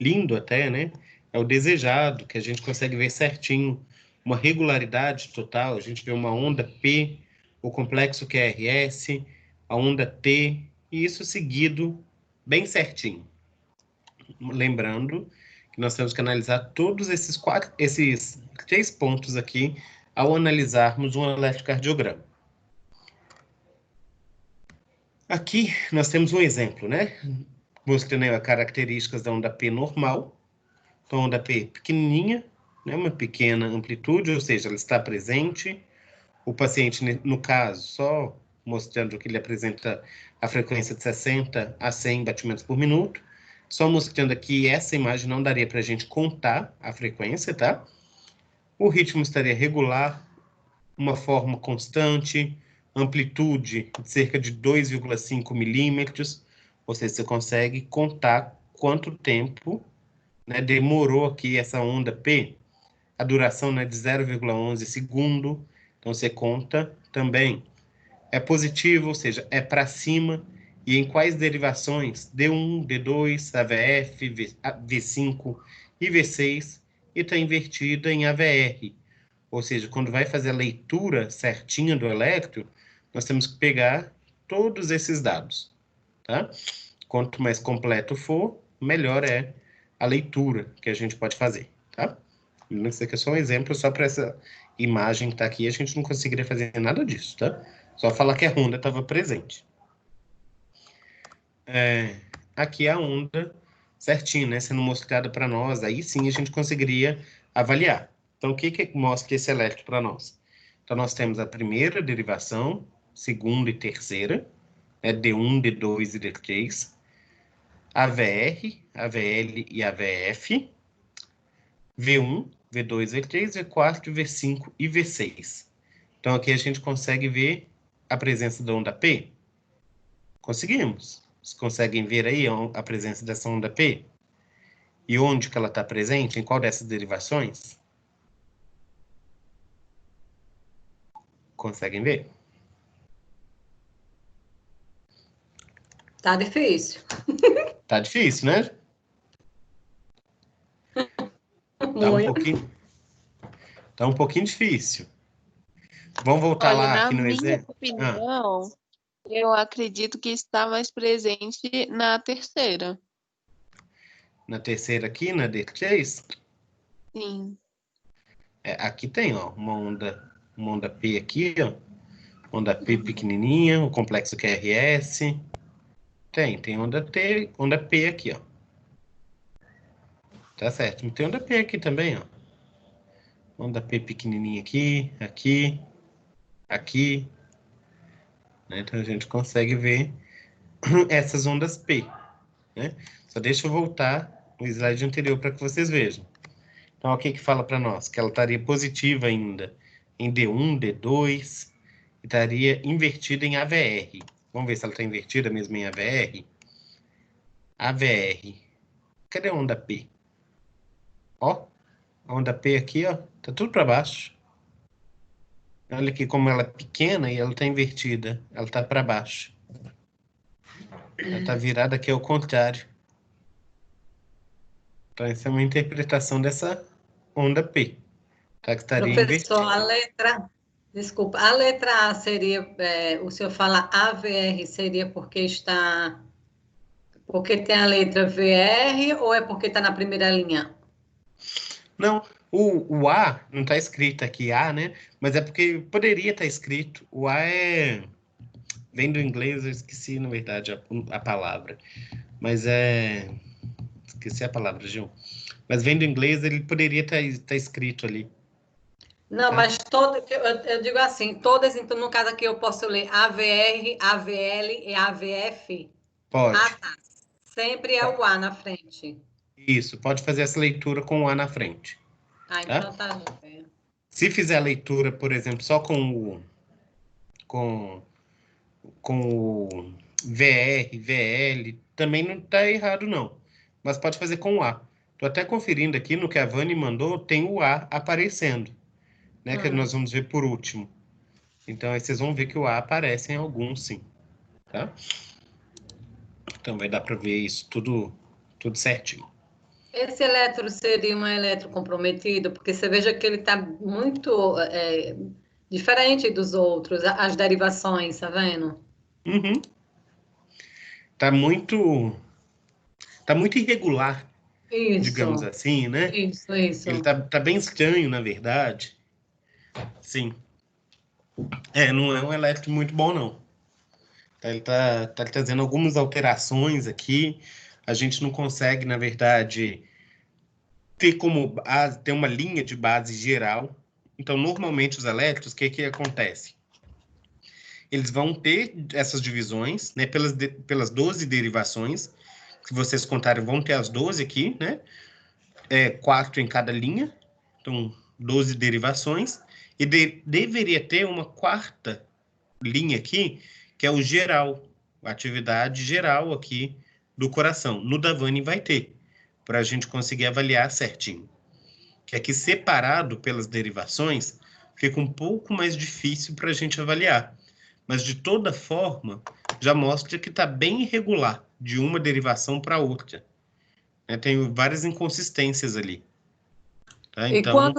lindo até, né? É o desejado, que a gente consegue ver certinho, uma regularidade total, a gente vê uma onda P, o complexo QRS, a onda T, e isso seguido bem certinho. Lembrando que nós temos que analisar todos esses 3 pontos aqui ao analisarmos um eletrocardiograma. Aqui nós temos um exemplo, né? Mostrando as características da onda P normal. Então, a onda P pequenininha, né? Uma pequena amplitude, ou seja, ela está presente. O paciente, no caso, só mostrando que ele apresenta a frequência de 60 a 100 batimentos por minuto. Só mostrando aqui, essa imagem não daria para a gente contar a frequência, tá? O ritmo estaria regular, uma forma constante, amplitude de cerca de 2,5 milímetros, ou seja, você consegue contar quanto tempo, né, demorou aqui essa onda P. A duração, né, de 0,11 segundo. Então, você conta também. É positivo, ou seja, é para cima. E em quais derivações? D1, D2, AVF, V5 e V6. E está invertida em AVR. Ou seja, quando vai fazer a leitura certinha do elétron, nós temos que pegar todos esses dados. Tá? Quanto mais completo for, melhor é a leitura que a gente pode fazer. Tá? Isso aqui é só um exemplo, só para essa imagem que está aqui, a gente não conseguiria fazer nada disso, tá? Só falar que a onda estava presente. Aqui a onda certinho, né? Sendo mostrada para nós, aí sim a gente conseguiria avaliar. Então, o que mostra esse elétron para nós? Então, nós temos a primeira derivação, segunda e terceira, né? D1, D2 e D3, AVR, AVL e AVF, V1, V2, V3, V4, V5 e V6. Então, aqui a gente consegue ver a presença da onda P? Conseguimos. Vocês conseguem ver aí a presença dessa onda P? E onde que ela está presente? Em qual dessas derivações? Conseguem ver? Tá difícil. Tá difícil, né? Tá um pouquinho difícil. Vamos voltar Olha, lá na aqui no minha exemplo? opinião, eu acredito que está mais presente na terceira. Na terceira aqui, na D3, Sim. aqui tem, ó, uma onda P aqui, ó. Onda P pequenininha, o complexo QRS. Tem onda P aqui, ó. Tá certo. Tem onda P aqui também, ó. Onda P pequenininha aqui, aqui. Né? Então a gente consegue ver essas ondas P, né? Só deixa eu voltar o slide anterior para que vocês vejam. Então, o que fala para nós? Que ela estaria positiva ainda em D1, D2, e estaria invertida em AVR. Vamos ver se ela está invertida mesmo em AVR. AVR. Cadê a onda P? Ó, a onda P aqui, ó, tá tudo para baixo. Olha aqui como ela é pequena e ela está invertida. Ela está para baixo. Ela está virada aqui ao contrário. Então, essa é uma interpretação dessa onda P. Tá? Que estaria Professor, invertida. desculpa, a letra A seria, o senhor fala AVR, seria porque tem a letra VR ou é porque está na primeira linha? Não, o A não está escrito aqui A, né? Mas é porque poderia estar escrito. O A vem do inglês, eu esqueci, na verdade, a palavra. Mas esqueci a palavra, Gil. Mas vem do inglês, ele poderia estar escrito ali. Não, Tá? mas eu digo assim, todas, então, no caso aqui, eu posso ler AVR, AVL e AVF? Pode. Ah, tá. Sempre é o A na frente. Isso, pode fazer essa leitura com o A na frente. Ah, Tá? então tá bem. Se fizer a leitura, por exemplo, só com o VR, VL, também não está errado, não. Mas pode fazer com o A. Estou até conferindo aqui no que a Vani mandou, tem o A aparecendo, né? Que nós vamos ver por último. Então, aí vocês vão ver que o A aparece em alguns, sim. Tá? Então, vai dar para ver isso tudo certinho. Esse elétron seria um elétron comprometido, porque você veja que ele está muito diferente dos outros, as derivações, tá vendo? Uhum. Tá muito irregular, Isso, digamos assim, né? isso. Ele tá bem estranho, na verdade. Sim. Não é um elétron muito bom, não. Ele tá trazendo algumas alterações aqui. A gente não consegue, na verdade, ter uma linha de base geral. Então, normalmente, os elétrons, o que acontece? Eles vão ter essas divisões, né, pelas 12 derivações. Se vocês contarem, vão ter as 12 aqui, né? 4 em cada linha. Então, 12 derivações. E deveria ter uma quarta linha aqui, que é o geral, a atividade geral aqui do coração. No Davani vai ter, para a gente conseguir avaliar certinho. Que aqui, separado pelas derivações, fica um pouco mais difícil para a gente avaliar. Mas, de toda forma, já mostra que está bem irregular de uma derivação para outra. Tem várias inconsistências ali. Tá? E então,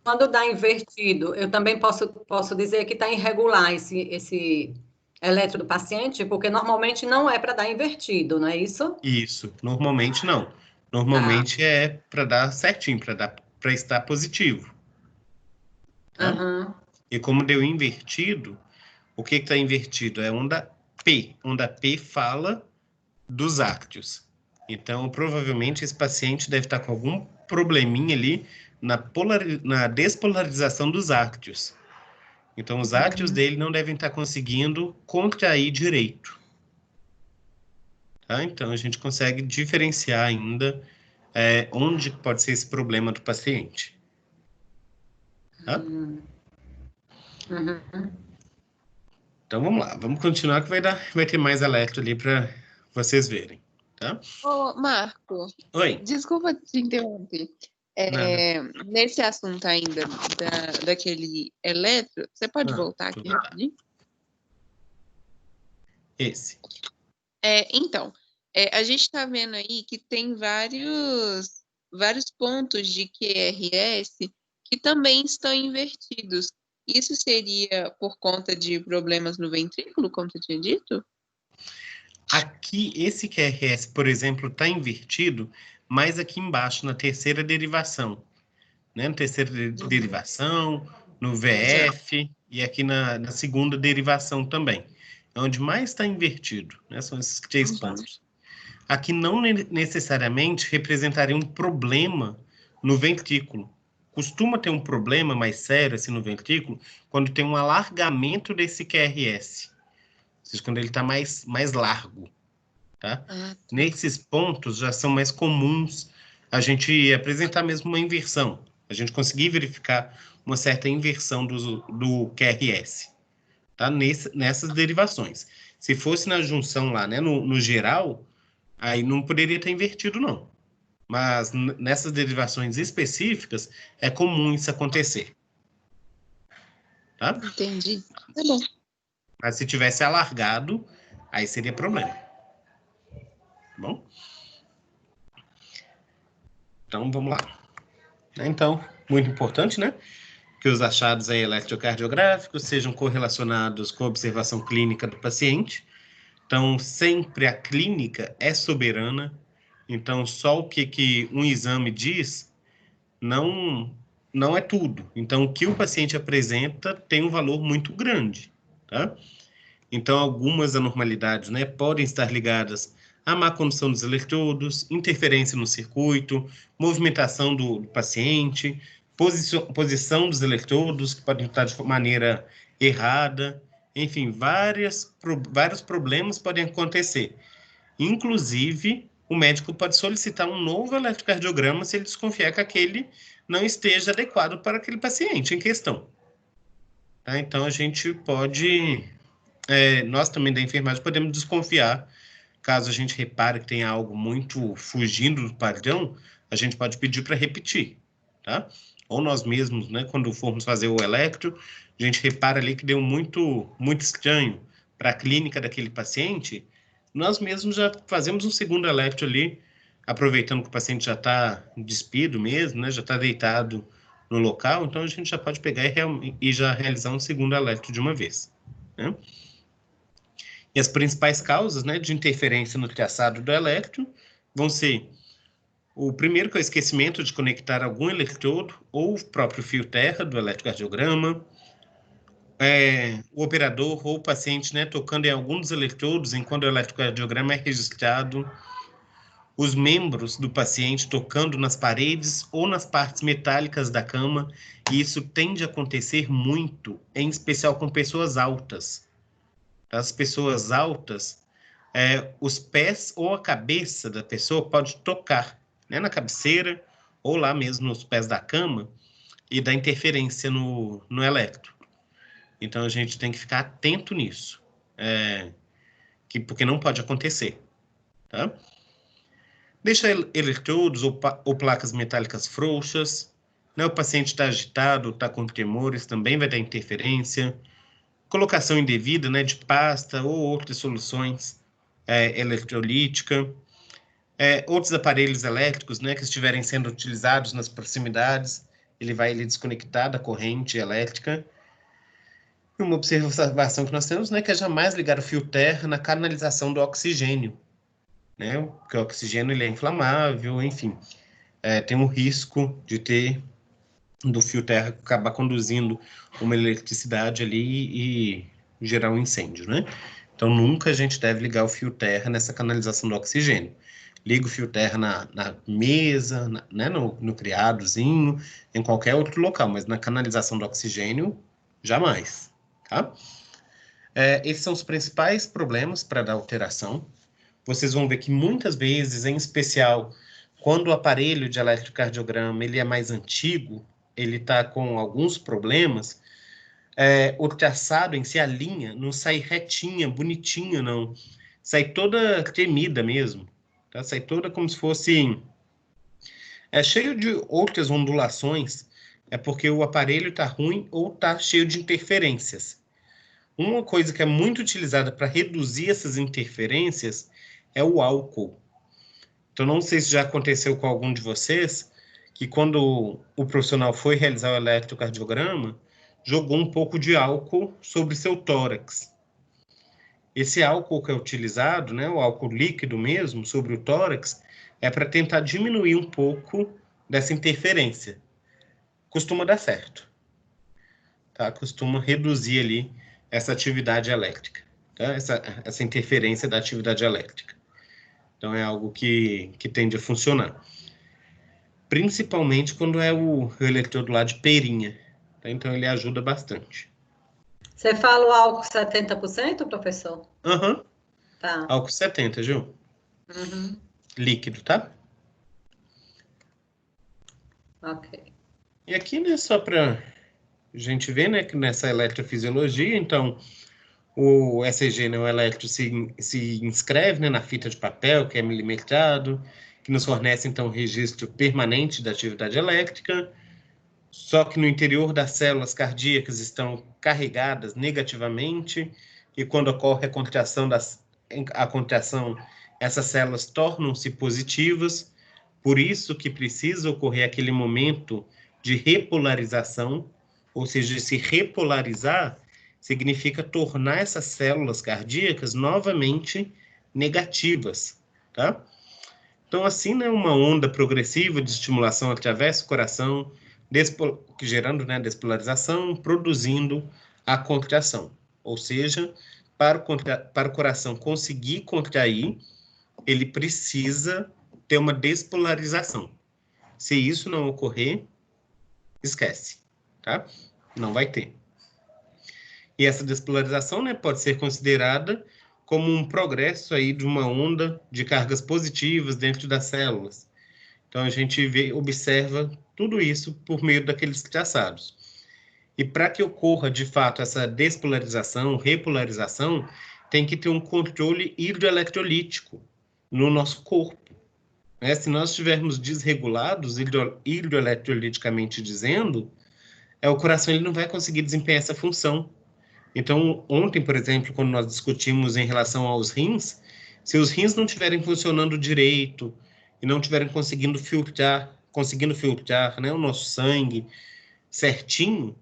quando dá invertido, eu também posso dizer que está irregular esse eletro do paciente, porque normalmente não é para dar invertido, não é isso? Isso, normalmente não. Normalmente é para dar certinho, para estar positivo. Tá? Uhum. E como deu invertido, o que está invertido? É onda P. Onda P fala dos ácteos. Então, provavelmente, esse paciente deve estar com algum probleminha ali na despolarização dos ácteos. Então, os ácteos dele não devem estar conseguindo contrair direito. Tá? Então, a gente consegue diferenciar ainda onde pode ser esse problema do paciente. Tá? Uhum. Então, vamos lá. Vamos continuar que vai ter mais alerta ali para vocês verem. Tá? Ô, Marco, Oi. desculpa te interromper. Nesse assunto ainda daquele eletro, você pode voltar aqui rapidinho? Esse. Então, a gente está vendo aí que tem vários pontos de QRS que também estão invertidos. Isso seria por conta de problemas no ventrículo, como você tinha dito? Aqui, esse QRS, por exemplo, está invertido, mas aqui embaixo, na terceira derivação. Né? Na terceira derivação, no VF e aqui na segunda derivação também. É onde mais está invertido, né? São esses 3 pontos. Aqui não necessariamente representaria um problema no ventrículo. Costuma ter um problema mais sério assim, no ventrículo quando tem um alargamento desse QRS. Ou seja, quando ele está mais largo. Tá? Nesses pontos já são mais comuns a gente apresentar mesmo uma inversão. A gente conseguir verificar uma certa inversão do QRS. Tá? Nessas derivações. Se fosse na junção lá, né, no geral, aí não poderia ter invertido, não. Mas nessas derivações específicas, é comum isso acontecer. Tá? Entendi. Tá bom. Mas se tivesse alargado, aí seria problema. Tá bom? Então, vamos lá. Então, muito importante, né? Que os achados aí eletrocardiográficos sejam correlacionados com a observação clínica do paciente. Então, sempre a clínica é soberana. Então, só o que um exame diz não é tudo. Então, o que o paciente apresenta tem um valor muito grande, tá? Então, algumas anormalidades, né, podem estar ligadas à má condução dos eletrodos, interferência no circuito, movimentação do paciente, posição dos eletrodos, que podem estar de maneira errada. Enfim, vários problemas podem acontecer. Inclusive, o médico pode solicitar um novo eletrocardiograma se ele desconfiar que aquele não esteja adequado para aquele paciente em questão. Tá? Então, a gente pode... nós também da enfermagem podemos desconfiar, caso a gente repare que tem algo muito fugindo do padrão, a gente pode pedir para repetir, tá? Ou nós mesmos, né, quando formos fazer o eletro, a gente repara ali que deu muito estranho para a clínica daquele paciente, nós mesmos já fazemos um segundo eletro ali, aproveitando que o paciente já está despido mesmo, né, já está deitado no local, então a gente já pode pegar e já realizar um segundo eletro de uma vez, né? E as principais causas, né, de interferência no traçado do eletro vão ser o primeiro, que é o esquecimento de conectar algum eletrodo ou o próprio fio terra do eletrocardiograma, o operador ou o paciente, né, tocando em algum dos eletrodos enquanto o eletrocardiograma é registrado, os membros do paciente tocando nas paredes ou nas partes metálicas da cama, e isso tende a acontecer muito, em especial com pessoas altas. As pessoas altas, os pés ou a cabeça da pessoa pode tocar, né, na cabeceira ou lá mesmo nos pés da cama e dar interferência no eletro. Então, a gente tem que ficar atento nisso, porque não pode acontecer. tá? Deixa eletrodos ou placas metálicas frouxas, né? O paciente está agitado, está com tremores, também vai dar interferência. Colocação indevida, né, de pasta ou outras soluções eletrolítica. Outros aparelhos elétricos, né, que estiverem sendo utilizados nas proximidades, ele vai desconectar da corrente elétrica. E uma observação que nós temos, né, que é jamais ligar o fio terra na canalização do oxigênio, né, porque o oxigênio ele é inflamável, enfim, tem um risco de ter do fio terra acabar conduzindo uma eletricidade ali e gerar um incêndio, né? Então, nunca a gente deve ligar o fio terra nessa canalização do oxigênio. Liga o fio terra na mesa, né, no criadozinho, em qualquer outro local, mas na canalização do oxigênio, jamais, tá? Esses são os principais problemas para dar alteração. Vocês vão ver que muitas vezes, em especial, quando o aparelho de eletrocardiograma ele é mais antigo, ele está com alguns problemas, o traçado em si, a linha, não sai retinha, bonitinha, não. Sai toda tremida mesmo. Tá? Sai toda como se fosse... cheio de outras ondulações, porque o aparelho está ruim ou está cheio de interferências. Uma coisa que é muito utilizada para reduzir essas interferências é o álcool. Então, não sei se já aconteceu com algum de vocês, que quando o profissional foi realizar o eletrocardiograma, jogou um pouco de álcool sobre seu tórax. Esse álcool que é utilizado, né, o álcool líquido mesmo, sobre o tórax, é para tentar diminuir um pouco dessa interferência. Costuma dar certo. Tá? Costuma reduzir ali essa atividade elétrica, tá? Essa interferência da atividade elétrica. Então, é algo que tende a funcionar. Principalmente quando é o eletrodo lá de perinha. Tá? Então, ele ajuda bastante. Você fala o álcool 70%, professor? Aham. Tá. Álcool 70, Gil? Uhum. Líquido, tá? Ok. E aqui, né, só para a gente ver, né, que nessa eletrofisiologia, então, o ECG, né, o eletro, se inscreve, né, na fita de papel, que é milimetrado, que nos fornece, então, um registro permanente da atividade elétrica, só que no interior das células cardíacas estão carregadas negativamente, e quando ocorre a contração, essas células tornam-se positivas, por isso que precisa ocorrer aquele momento de repolarização, ou seja, se repolarizar significa tornar essas células cardíacas novamente negativas, tá? Então, assim, né, uma onda progressiva de estimulação através do coração, gerando, né, despolarização, produzindo a contração. Ou seja, para o coração conseguir contrair, ele precisa ter uma despolarização. Se isso não ocorrer, esquece, tá? Não vai ter. E essa despolarização, né, pode ser considerada como um progresso aí de uma onda de cargas positivas dentro das células. Então, a gente observa tudo isso por meio daqueles traçados. E para que ocorra, de fato, essa despolarização, repolarização, tem que ter um controle hidroeletrolítico no nosso corpo. Né? Se nós estivermos desregulados, hidroeletroliticamente dizendo, o coração ele não vai conseguir desempenhar essa função. Então, ontem, por exemplo, quando nós discutimos em relação aos rins, se os rins não estiverem funcionando direito e não estiverem conseguindo filtrar, né, o nosso sangue certinho,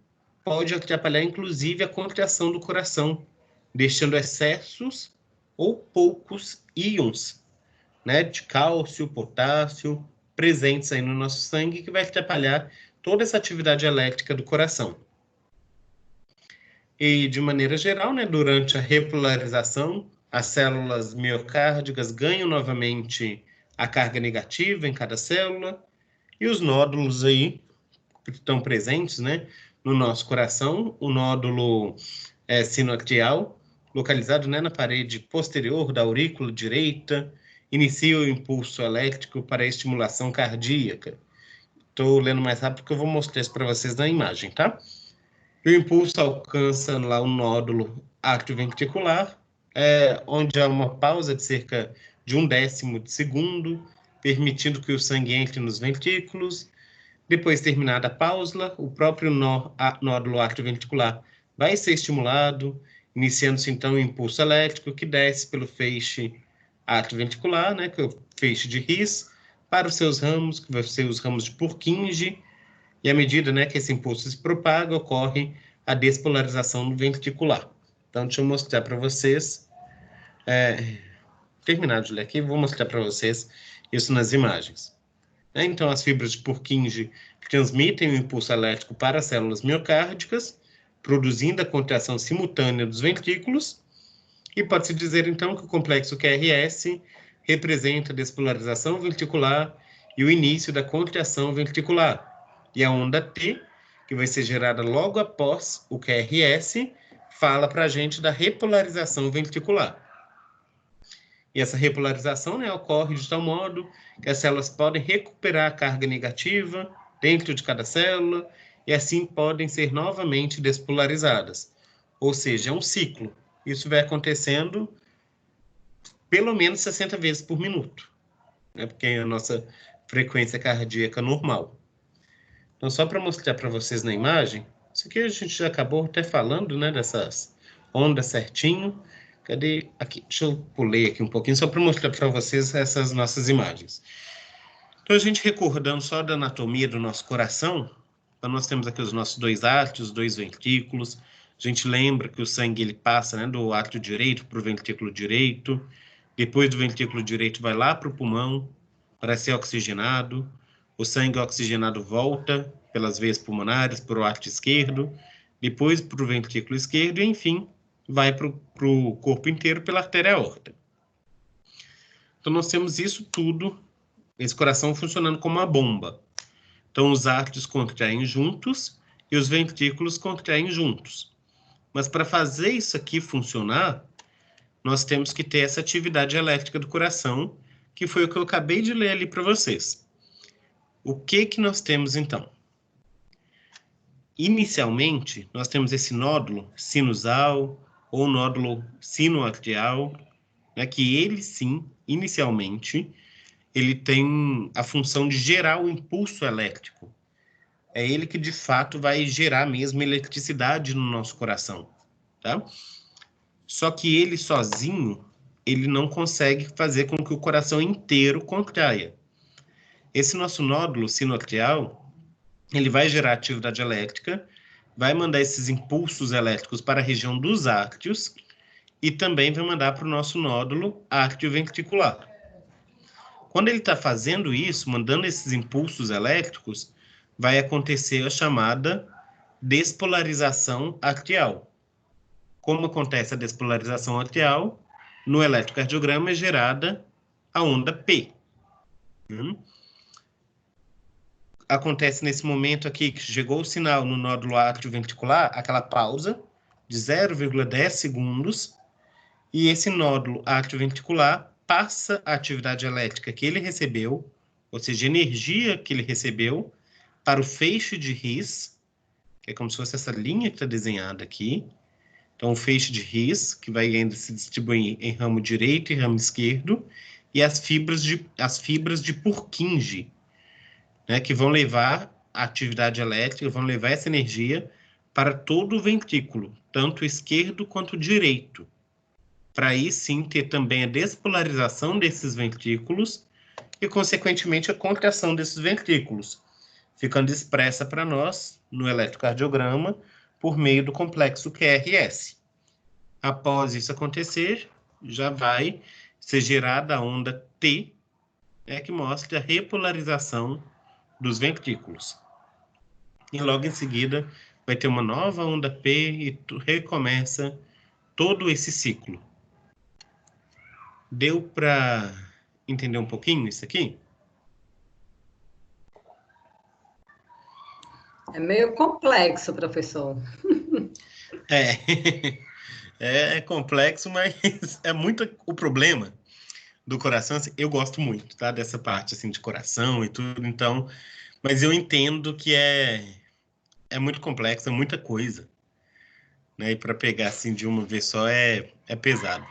pode atrapalhar, inclusive, a contração do coração, deixando excessos ou poucos íons, né, de cálcio, potássio, presentes aí no nosso sangue, que vai atrapalhar toda essa atividade elétrica do coração. E, de maneira geral, né, durante a repolarização, as células miocárdicas ganham novamente a carga negativa em cada célula, e os nódulos aí que estão presentes, né, no nosso coração, o nódulo sinoatrial, localizado, né, na parede posterior da aurícula direita, inicia o impulso elétrico para a estimulação cardíaca. Estou lendo mais rápido porque eu vou mostrar isso para vocês na imagem, tá? E o impulso alcança lá o nódulo atrioventricular, onde há uma pausa de cerca de 1/10 de segundo, permitindo que o sangue entre nos ventrículos. Depois, terminada a pausa, o próprio nódulo atrioventricular vai ser estimulado, iniciando-se então o impulso elétrico que desce pelo feixe atrioventricular, né, que é o feixe de His, para os seus ramos, que vão ser os ramos de Purkinje, e à medida, né, que esse impulso se propaga, ocorre a despolarização no ventricular. Então, deixa eu mostrar para vocês, terminado de ler aqui, vou mostrar para vocês isso nas imagens. Então, as fibras de Purkinje transmitem o impulso elétrico para as células miocárdicas, produzindo a contração simultânea dos ventrículos, e pode-se dizer, então, que o complexo QRS representa a despolarização ventricular e o início da contração ventricular. E a onda T, que vai ser gerada logo após o QRS, fala para a gente da repolarização ventricular. E essa repolarização, né, ocorre de tal modo que as células podem recuperar a carga negativa dentro de cada célula e assim podem ser novamente despolarizadas. Ou seja, é um ciclo. Isso vai acontecendo pelo menos 60 vezes por minuto, né, porque é a nossa frequência cardíaca normal. Então, só para mostrar para vocês na imagem, isso aqui a gente já acabou até falando, né, dessas ondas certinho. Cadê? Aqui, deixa eu pular aqui um pouquinho, só para mostrar para vocês essas nossas imagens. Então, a gente recordando só da anatomia do nosso coração, então nós temos aqui os nossos 2 átrios, 2 ventrículos. A gente lembra que o sangue ele passa, né, do átrio direito para o ventrículo direito. Depois do ventrículo direito vai lá para o pulmão para ser oxigenado. O sangue oxigenado volta pelas veias pulmonares para o átrio esquerdo, depois para o ventrículo esquerdo e, enfim, vai para o corpo inteiro pela artéria aorta. Então, nós temos isso tudo, esse coração funcionando como uma bomba. Então, os átrios contraem juntos e os ventrículos contraem juntos. Mas para fazer isso aqui funcionar, nós temos que ter essa atividade elétrica do coração, que foi o que eu acabei de ler ali para vocês. O que nós temos, então? Inicialmente, nós temos esse nódulo sinusal ou nódulo sinoatrial, né, que ele, sim, inicialmente, ele tem a função de gerar o impulso elétrico. É ele que, de fato, vai gerar mesmo eletricidade no nosso coração, tá? Só que ele sozinho, ele não consegue fazer com que o coração inteiro contraia. Esse nosso nódulo sinoatrial, ele vai gerar atividade elétrica, vai mandar esses impulsos elétricos para a região dos átrios e também vai mandar para o nosso nódulo atrioventricular. Quando ele está fazendo isso, mandando esses impulsos elétricos, vai acontecer a chamada despolarização atrial. Como acontece a despolarização atrial? No eletrocardiograma é gerada a onda P. Acontece nesse momento aqui que chegou o sinal no nódulo atrioventricular, aquela pausa de 0,10 segundos, e esse nódulo atrioventricular passa a atividade elétrica que ele recebeu, ou seja, a energia que ele recebeu, para o feixe de His, que é como se fosse essa linha que está desenhada aqui. Então, o feixe de His, que vai ainda se distribuir em ramo direito e ramo esquerdo, e as fibras de Purkinje, né, que vão levar a atividade elétrica, vão levar essa energia para todo o ventrículo, tanto esquerdo quanto direito, para aí sim ter também a despolarização desses ventrículos e, consequentemente, a contração desses ventrículos, ficando expressa para nós no eletrocardiograma por meio do complexo QRS. Após isso acontecer, já vai ser gerada a onda T, que mostra a repolarização dos ventrículos. E logo em seguida vai ter uma nova onda P e recomeça todo esse ciclo. Deu para entender um pouquinho isso aqui? É meio complexo, professor. É complexo, mas é muito o problema do coração. Assim, eu gosto muito, tá, dessa parte assim de coração e tudo, então, mas eu entendo que é muito complexo, é muita coisa, né? E para pegar assim de uma vez só é pesado.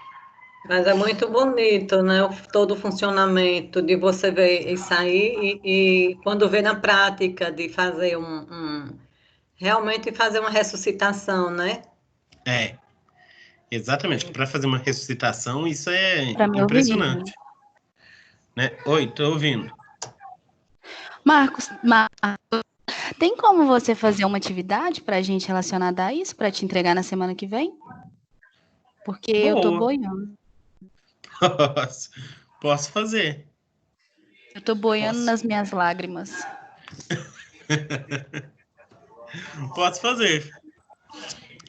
Mas é muito bonito, né? Todo o funcionamento de você ver isso aí e quando vê na prática de fazer realmente fazer uma ressuscitação, né? É, exatamente. Para fazer uma ressuscitação, isso é Para me ouvir, né? impressionante, né? Oi, tô ouvindo. Marcos, tem como você fazer uma atividade para a gente relacionada a isso, para te entregar na semana que vem? Porque eu tô Boa. boiando. Posso fazer. Eu tô boiando Posso. nas minhas lágrimas. Posso fazer.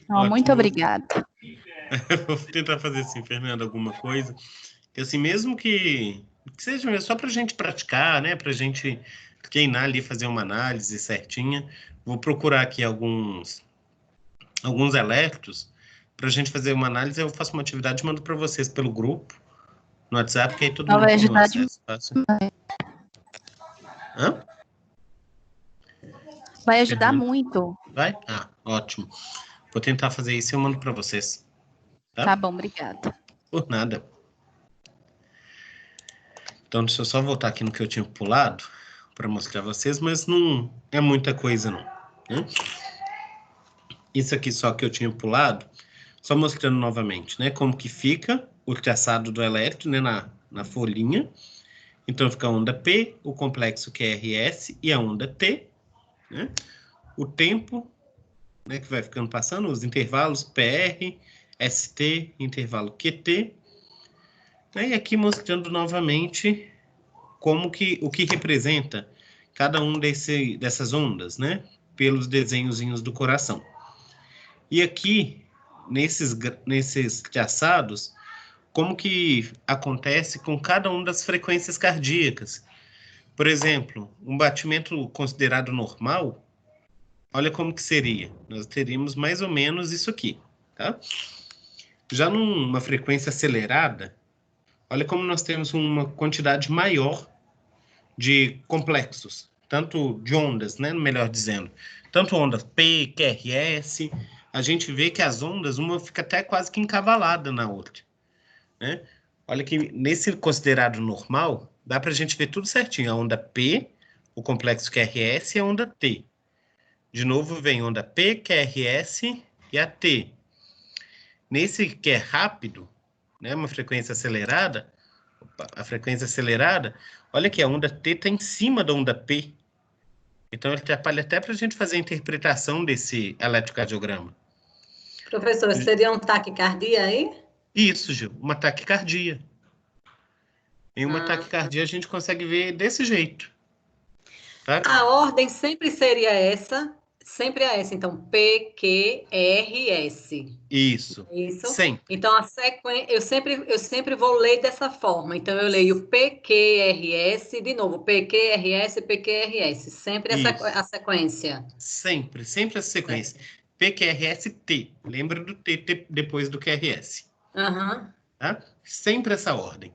Oh, muito Ótimo. obrigada. Vou tentar fazer assim, Fernanda, alguma coisa. Que assim, mesmo que seja só para a gente praticar, né? Para a gente treinar ali, fazer uma análise certinha. Vou procurar aqui alguns elétrons para a gente fazer uma análise. Eu faço uma atividade e mando para vocês pelo grupo, no WhatsApp, que aí todo Ela mundo vai tem ajudar acesso. Fácil. Hã? Vai ajudar Fernanda? muito. Vai? Ah, ótimo. Vou tentar fazer isso e eu mando para vocês. Tá bom, obrigada. Por nada. Então, deixa eu só voltar aqui no que eu tinha pulado para mostrar a vocês, mas não é muita coisa, não. Né? Isso aqui só que eu tinha pulado, só mostrando novamente, né? Como que fica o traçado do elétron, né? Na folhinha. Então, fica a onda P, o complexo QRS e a onda T, né? O tempo, né? Que vai ficando passando, os intervalos PR, ST, intervalo QT. E aqui mostrando novamente como que o que representa cada um dessas ondas, né? Pelos desenhozinhos do coração. E aqui, nesses traçados, como que acontece com cada uma das frequências cardíacas. Por exemplo, um batimento considerado normal, olha como que seria. Nós teríamos mais ou menos isso aqui, tá? Já numa frequência acelerada, olha como nós temos uma quantidade maior de complexos, tanto de ondas, né, melhor dizendo, tanto ondas P, QRS, a gente vê que as ondas, uma fica até quase que encavalada na outra, né? Olha que nesse considerado normal, dá para a gente ver tudo certinho, a onda P, o complexo QRS e a onda T. De novo vem onda P, QRS e a T. Nesse que é rápido, né, uma frequência acelerada, a frequência acelerada, olha que a onda T está em cima da onda P. Então, ele atrapalha até para a gente fazer a interpretação desse eletrocardiograma. Professor, seria um taquicardia aí? Isso, Gil, uma taquicardia. Em uma taquicardia, a gente consegue ver desse jeito. Tá? A ordem sempre seria essa, sempre é essa. Então, P, Q, R, S. Isso. Isso. Sempre. Então, a sequência, eu sempre vou ler dessa forma. Então, eu leio PQRS, de novo, PQRS, PQRS. Sempre a sequência. Sempre essa sequência. PQRS-T. Lembra do T depois do QRS. Uhum. Tá? Sempre essa ordem.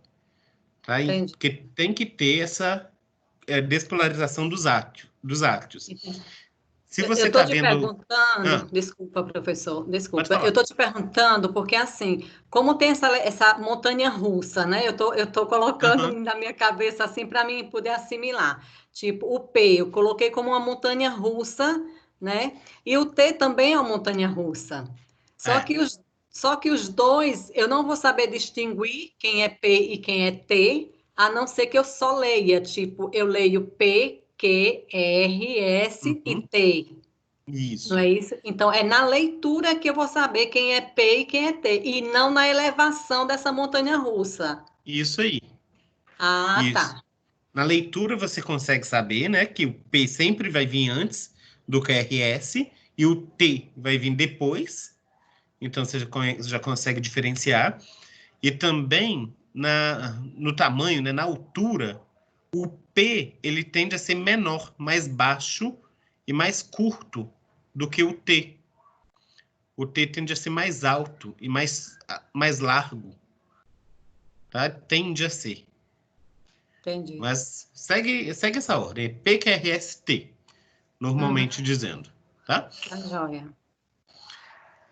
Tá? Porque tem que ter essa despolarização dos átomos. Se você está vendo... perguntando, desculpa, professor, desculpa. Eu estou te perguntando porque, assim, como tem essa montanha russa, né? Eu tô colocando na minha cabeça, assim, para mim poder assimilar. Tipo, o P, eu coloquei como uma montanha russa, né? E o T também é uma montanha russa. Só que os dois, eu não vou saber distinguir quem é P e quem é T, a não ser que eu só leia, tipo, eu leio P, Q, R, S e T. Isso. Não é isso? Então, é na leitura que eu vou saber quem é P e quem é T, e não na elevação dessa montanha-russa. Isso aí. Ah, isso. Tá. Na leitura você consegue saber, né, que o P sempre vai vir antes do QRS e o T vai vir depois. Então você já consegue diferenciar. E também no tamanho, né, na altura, o P ele tende a ser menor, mais baixo e mais curto do que o T. O T tende a ser mais alto e mais largo. Tá? Tende a ser. Entendi. Mas segue essa ordem. PQRST, normalmente dizendo. Tá? Tá joia.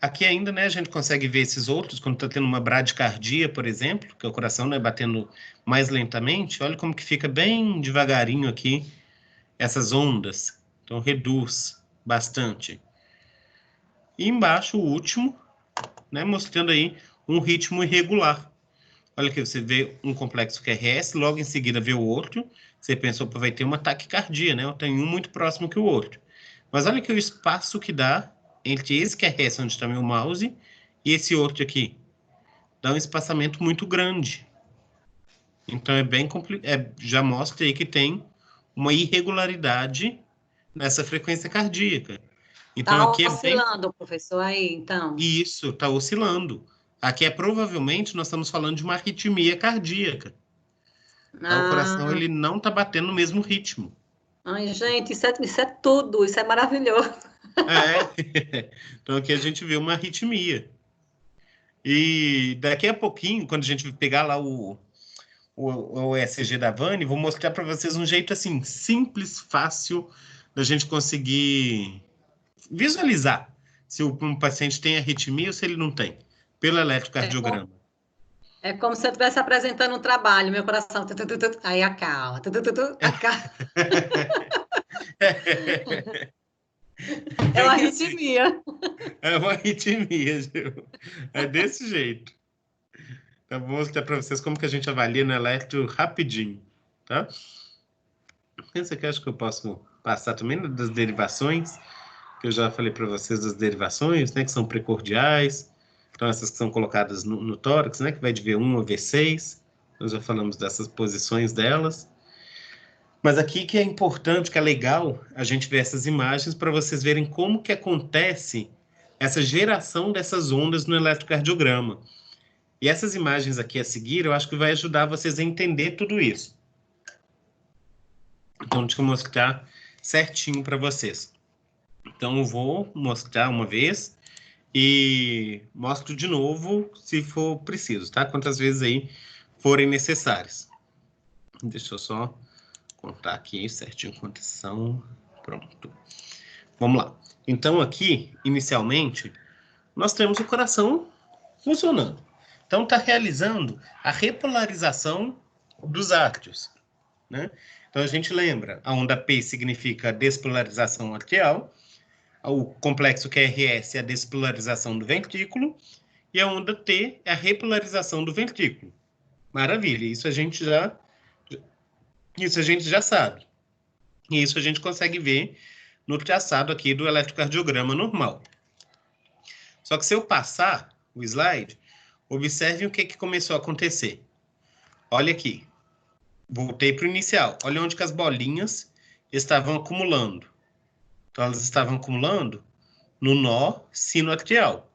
Aqui ainda, né, a gente consegue ver esses outros, quando está tendo uma bradicardia, por exemplo, que é o coração, né, batendo mais lentamente, olha como que fica bem devagarinho aqui essas ondas. Então, reduz bastante. E embaixo, o último, né, mostrando aí um ritmo irregular. Olha aqui, você vê um complexo QRS, logo em seguida vê o outro, você pensou que vai ter uma taquicardia, né? Tem um muito próximo que o outro. Mas olha aqui o espaço que dá entre esse QRS, onde está meu mouse, e esse outro aqui. Dá um espaçamento muito grande. Então, é bem complicado. Já mostra aí que tem uma irregularidade nessa frequência cardíaca. Então, Está aqui oscilando, professor, aí, então. Isso, está oscilando. Aqui provavelmente nós estamos falando de uma arritmia cardíaca. Tá? O coração ele não está batendo no mesmo ritmo. Ai, gente, isso é tudo, isso é maravilhoso. Então aqui a gente vê uma arritmia. E daqui a pouquinho, quando a gente pegar lá o ECG da Vani, vou mostrar para vocês um jeito assim, simples, fácil, da gente conseguir visualizar se um paciente tem arritmia ou se ele não tem, pelo eletrocardiograma. É como se eu estivesse apresentando um trabalho, meu coração, aí acalma, acalma. É uma arritmia. É uma arritmia, Gil. É desse jeito. Tá bom? Vou mostrar para vocês como que a gente avalia no eletro rapidinho, tá? Esse aqui eu acho que eu posso passar também das derivações, que eu já falei para vocês das derivações, né, que são precordiais. Então, essas que são colocadas no tórax, né, que vai de V1 a V6. Nós já falamos dessas posições delas. Mas aqui que é importante, que é legal a gente ver essas imagens para vocês verem como que acontece essa geração dessas ondas no eletrocardiograma. E essas imagens aqui a seguir, eu acho que vai ajudar vocês a entender tudo isso. Então, deixa eu mostrar certinho para vocês. Então, eu vou mostrar uma vez e mostro de novo se for preciso, tá? Quantas vezes aí forem necessárias. Deixa eu só contar aqui certinho quantas são. Pronto. Vamos lá. Então, aqui, inicialmente, nós temos o coração funcionando. Então, está realizando a repolarização dos átrios, né? Então, a gente lembra, a onda P significa despolarização atrial, o complexo QRS é a despolarização do ventrículo, e a onda T é a repolarização do ventrículo. Maravilha, isso a gente já sabe. E isso a gente consegue ver no traçado aqui do eletrocardiograma normal. Só que se eu passar o slide, observe o que começou a acontecer. Olha aqui. Voltei para o inicial. Olha onde que as bolinhas estavam acumulando. Então, elas estavam acumulando no nó sinoatrial.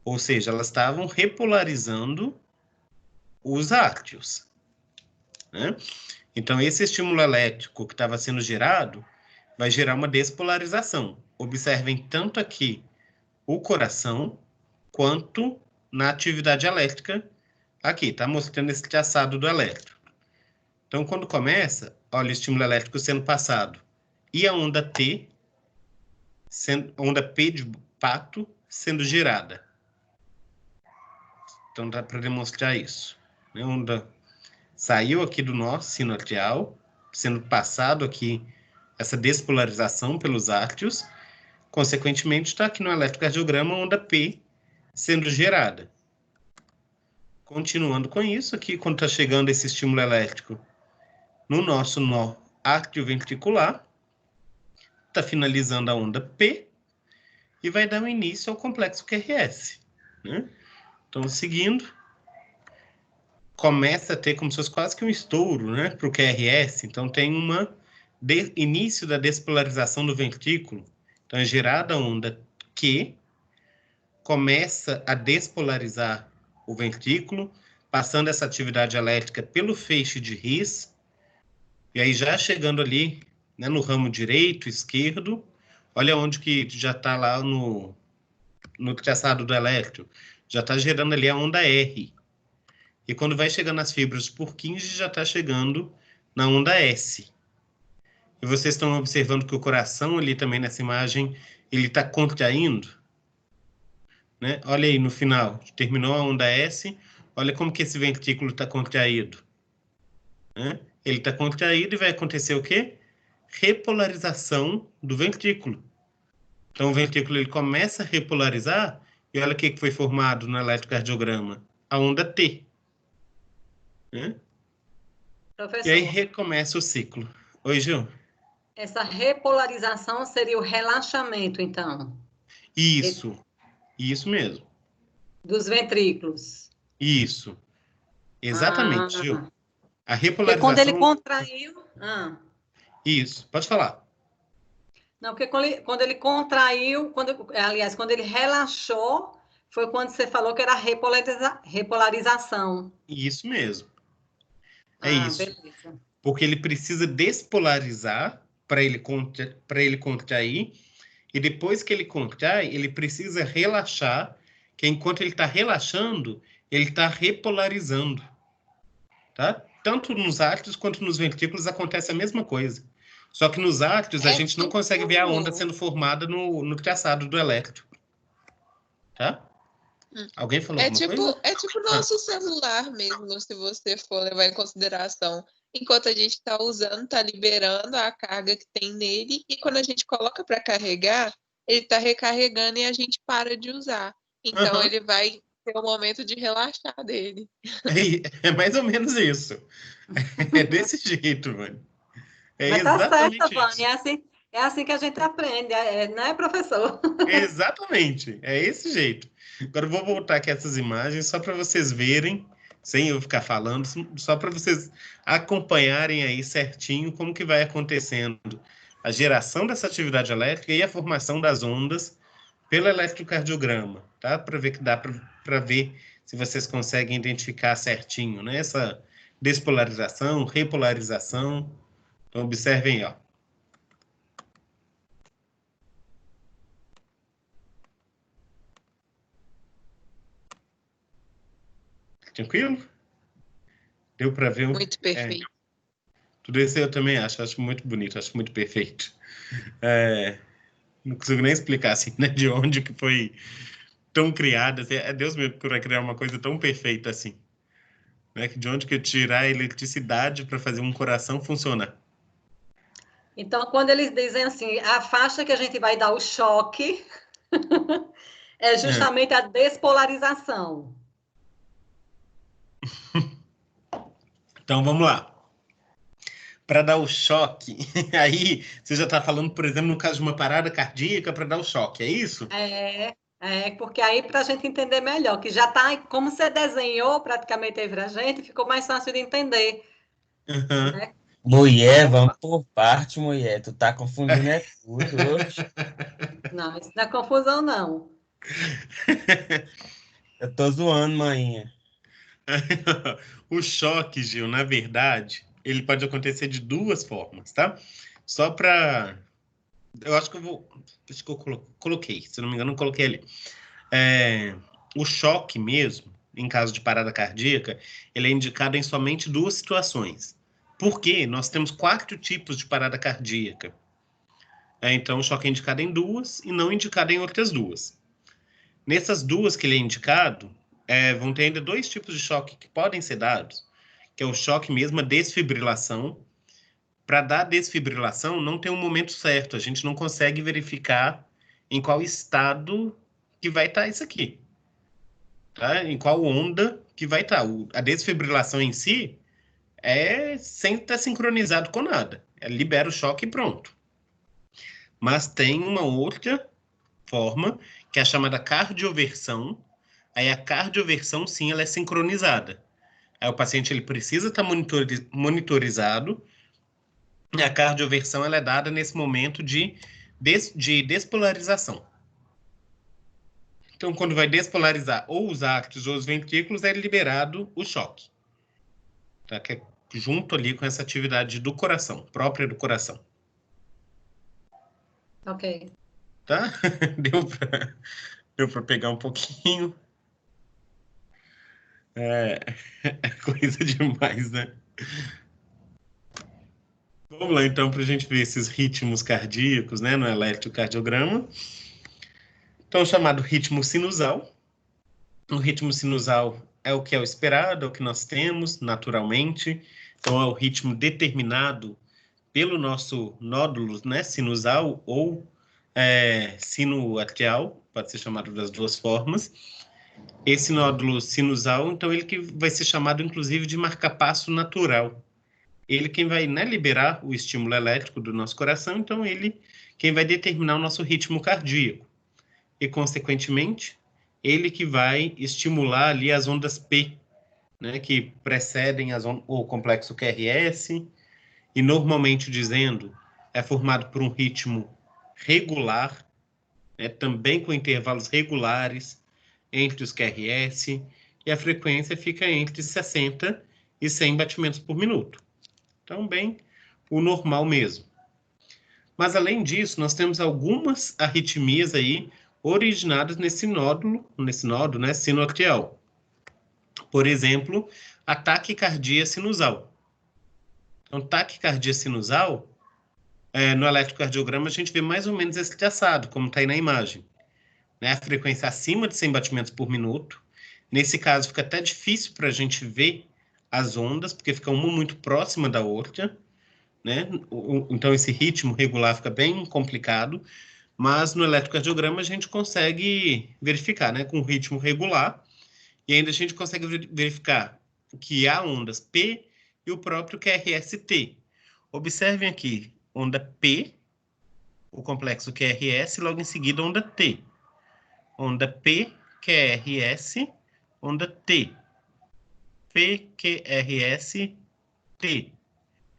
Ou seja, elas estavam repolarizando os átrios, né? Então, esse estímulo elétrico que estava sendo gerado vai gerar uma despolarização. Observem tanto aqui o coração quanto na atividade elétrica aqui. Está mostrando esse traçado do elétron. Então, quando começa, olha o estímulo elétrico sendo passado. E a onda T, onda P de pato, sendo gerada. Então, dá para demonstrar isso. A onda saiu aqui do nó sinoatrial, sendo passado aqui essa despolarização pelos átrios. Consequentemente, está aqui no eletrocardiograma a onda P sendo gerada. Continuando com isso, aqui, quando está chegando esse estímulo elétrico no nosso nó átrio-ventricular, está finalizando a onda P e vai dar um início ao complexo QRS, né? Então, seguindo, começa a ter como se fosse quase que um estouro, né, para o QRS. Então, tem início da despolarização do ventrículo. Então, é gerada a onda Q, começa a despolarizar o ventrículo, passando essa atividade elétrica pelo feixe de His, e aí já chegando ali, né, no ramo direito, esquerdo, olha onde que já está lá no traçado do elétron, já está gerando ali a onda R. E quando vai chegando nas fibras por 15, já está chegando na onda S. E vocês estão observando que o coração ali também nessa imagem, ele está contraindo. né? Olha aí no final, terminou a onda S, olha como que esse ventrículo está contraído, né? Ele está contraído e vai acontecer o quê? Repolarização do ventrículo. Então, o ventrículo ele começa a repolarizar e olha o que foi formado no eletrocardiograma. A onda T. Né? Professor, e aí recomeça o ciclo. Oi, Gil. Essa repolarização seria o relaxamento, então? Isso mesmo. Dos ventrículos. Isso. Exatamente, Gil. A repolarização... Porque quando ele contraiu... Isso, pode falar. Não, porque quando ele contraiu, quando ele relaxou, foi quando você falou que era repolarização. Isso mesmo. É isso. Beleza. Porque ele precisa despolarizar para ele contrair, e depois que ele contrai, ele precisa relaxar, que enquanto ele está relaxando, ele está repolarizando. Tá? Tanto nos átrios quanto nos ventrículos acontece a mesma coisa. Só que nos átrios a gente não consegue ver a onda sendo formada no traçado do elétron. Tá? Alguém falou alguma coisa? É tipo nosso celular mesmo, se você for levar em consideração. Enquanto a gente está usando, está liberando a carga que tem nele, e quando a gente coloca para carregar, ele está recarregando e a gente para de usar. Então, ele vai ter um momento de relaxar dele. É mais ou menos isso. É desse jeito, mano. Mas tá certo, Vânia. É assim que a gente aprende, não é, professor? Exatamente. É esse jeito. Agora eu vou voltar aqui essas imagens só para vocês verem, sem eu ficar falando, só para vocês acompanharem aí certinho como que vai acontecendo a geração dessa atividade elétrica e a formação das ondas pelo eletrocardiograma, tá? Para ver que dá para ver se vocês conseguem identificar certinho, né? Essa despolarização, repolarização. Então, observem aí, ó. Tranquilo? Deu para ver? Muito perfeito. Tudo isso eu também acho muito bonito, acho muito perfeito. Não consigo nem explicar assim, né, de onde que foi tão criada. Assim, é Deus mesmo que vai criar uma coisa tão perfeita assim. Né? De onde que tirar a eletricidade para fazer um coração funcionar. Então, quando eles dizem assim, a faixa que a gente vai dar o choque é justamente a despolarização. Então, vamos lá. Para dar o choque, aí você já está falando, por exemplo, no caso de uma parada cardíaca, para dar o choque, é isso? Porque aí, para a gente entender melhor, que já está, como você desenhou praticamente aí para a gente, ficou mais fácil de entender. Né? Mulher, vamos por parte, mulher. Tu tá confundindo tudo hoje. Não, isso não é confusão, não. Eu tô zoando, maninha. O choque, Gil, na verdade, ele pode acontecer de duas formas, tá? Só para... Eu acho que eu vou... Acho que eu coloquei, se não me engano, eu coloquei ali. O choque mesmo, em caso de parada cardíaca, ele é indicado em somente duas situações. Por quê? Nós temos 4 tipos de parada cardíaca. Então, o choque é indicado em duas e não indicado em outras duas. Nessas duas que ele é indicado, vão ter ainda 2 tipos de choque que podem ser dados, que é o choque mesmo, a desfibrilação. Para dar a desfibrilação, não tem um momento certo. A gente não consegue verificar em qual estado que vai estar isso aqui. Tá? Em qual onda que vai estar. A desfibrilação em si sem estar sincronizado com nada. Libera o choque e pronto. Mas tem uma outra forma, que é a chamada cardioversão. Aí a cardioversão, sim, ela é sincronizada. Aí o paciente ele precisa estar monitorizado. E a cardioversão ela é dada nesse momento de despolarização. Então, quando vai despolarizar ou os átrios ou os ventrículos, é liberado o choque. Tá? Que é junto ali com essa atividade do coração, própria do coração. Ok. Tá? Deu para pegar um pouquinho. É coisa demais, né? Vamos lá, então, para a gente ver esses ritmos cardíacos, né, no eletrocardiograma. Então, o chamado ritmo sinusal, O ritmo sinusal é o que é o esperado, é o que nós temos naturalmente. Então, é o ritmo determinado pelo nosso nódulo, né, sinusal ou sino atrial, pode ser chamado das duas formas. Esse nódulo sinusal, então, ele que vai ser chamado, inclusive, de marcapasso natural. Ele quem vai, né, liberar o estímulo elétrico do nosso coração, então ele quem vai determinar o nosso ritmo cardíaco. E, consequentemente, ele que vai estimular ali as ondas P, né, que precedem o complexo QRS, e normalmente dizendo, é formado por um ritmo regular, né, também com intervalos regulares entre os QRS, e a frequência fica entre 60 e 100 batimentos por minuto. Então, bem, o normal mesmo. Mas, além disso, nós temos algumas arritmias aí originadas nesse nódulo, né, sinoatrial. Por exemplo, a taquicardia sinusal. Então, taquicardia sinusal, no eletrocardiograma, a gente vê mais ou menos esse traçado, como está aí na imagem. Né? A frequência acima de 100 batimentos por minuto. Nesse caso, fica até difícil para a gente ver as ondas, porque fica uma muito próxima da outra, né? Então, esse ritmo regular fica bem complicado, mas no eletrocardiograma a gente consegue verificar, né? Com ritmo regular, e ainda a gente consegue verificar que há ondas P e o próprio QRST. Observem aqui, onda P, o complexo QRS, logo em seguida onda T. Onda P, QRS, onda T. P, QRS, T.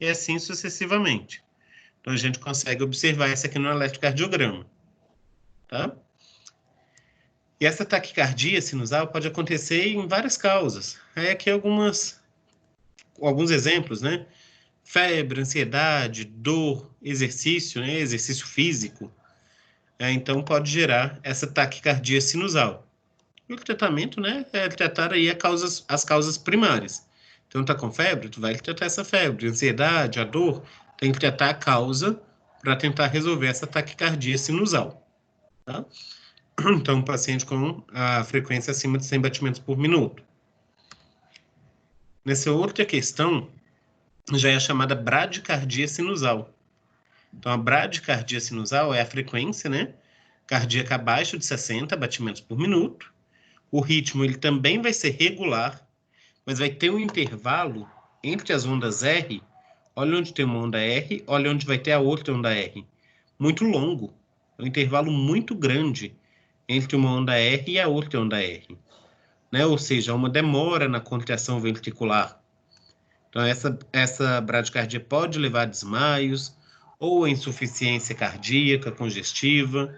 E assim sucessivamente. Então, a gente consegue observar isso aqui no eletrocardiograma. Tá? E essa taquicardia sinusal pode acontecer em várias causas. Aqui alguns exemplos, né? Febre, ansiedade, dor, exercício, né? Exercício físico. Então, pode gerar essa taquicardia sinusal. E o tratamento, né? É tratar aí as causas primárias. Então, tá com febre? Tu vai tratar essa febre. Ansiedade, a dor, tem que tratar a causa para tentar resolver essa taquicardia sinusal. Tá? Então, paciente com a frequência acima de 100 batimentos por minuto. Nessa outra questão, já é a chamada bradicardia sinusal. Então, a bradicardia sinusal é a frequência, né, cardíaca abaixo de 60 batimentos por minuto. O ritmo ele também vai ser regular, mas vai ter um intervalo entre as ondas R. Olha onde tem uma onda R, olha onde vai ter a outra onda R. Muito longo, é um intervalo muito grande entre uma onda R e a outra onda R. Né? Ou seja, uma demora na contração ventricular. Então, essa bradicardia pode levar a desmaios ou a insuficiência cardíaca congestiva.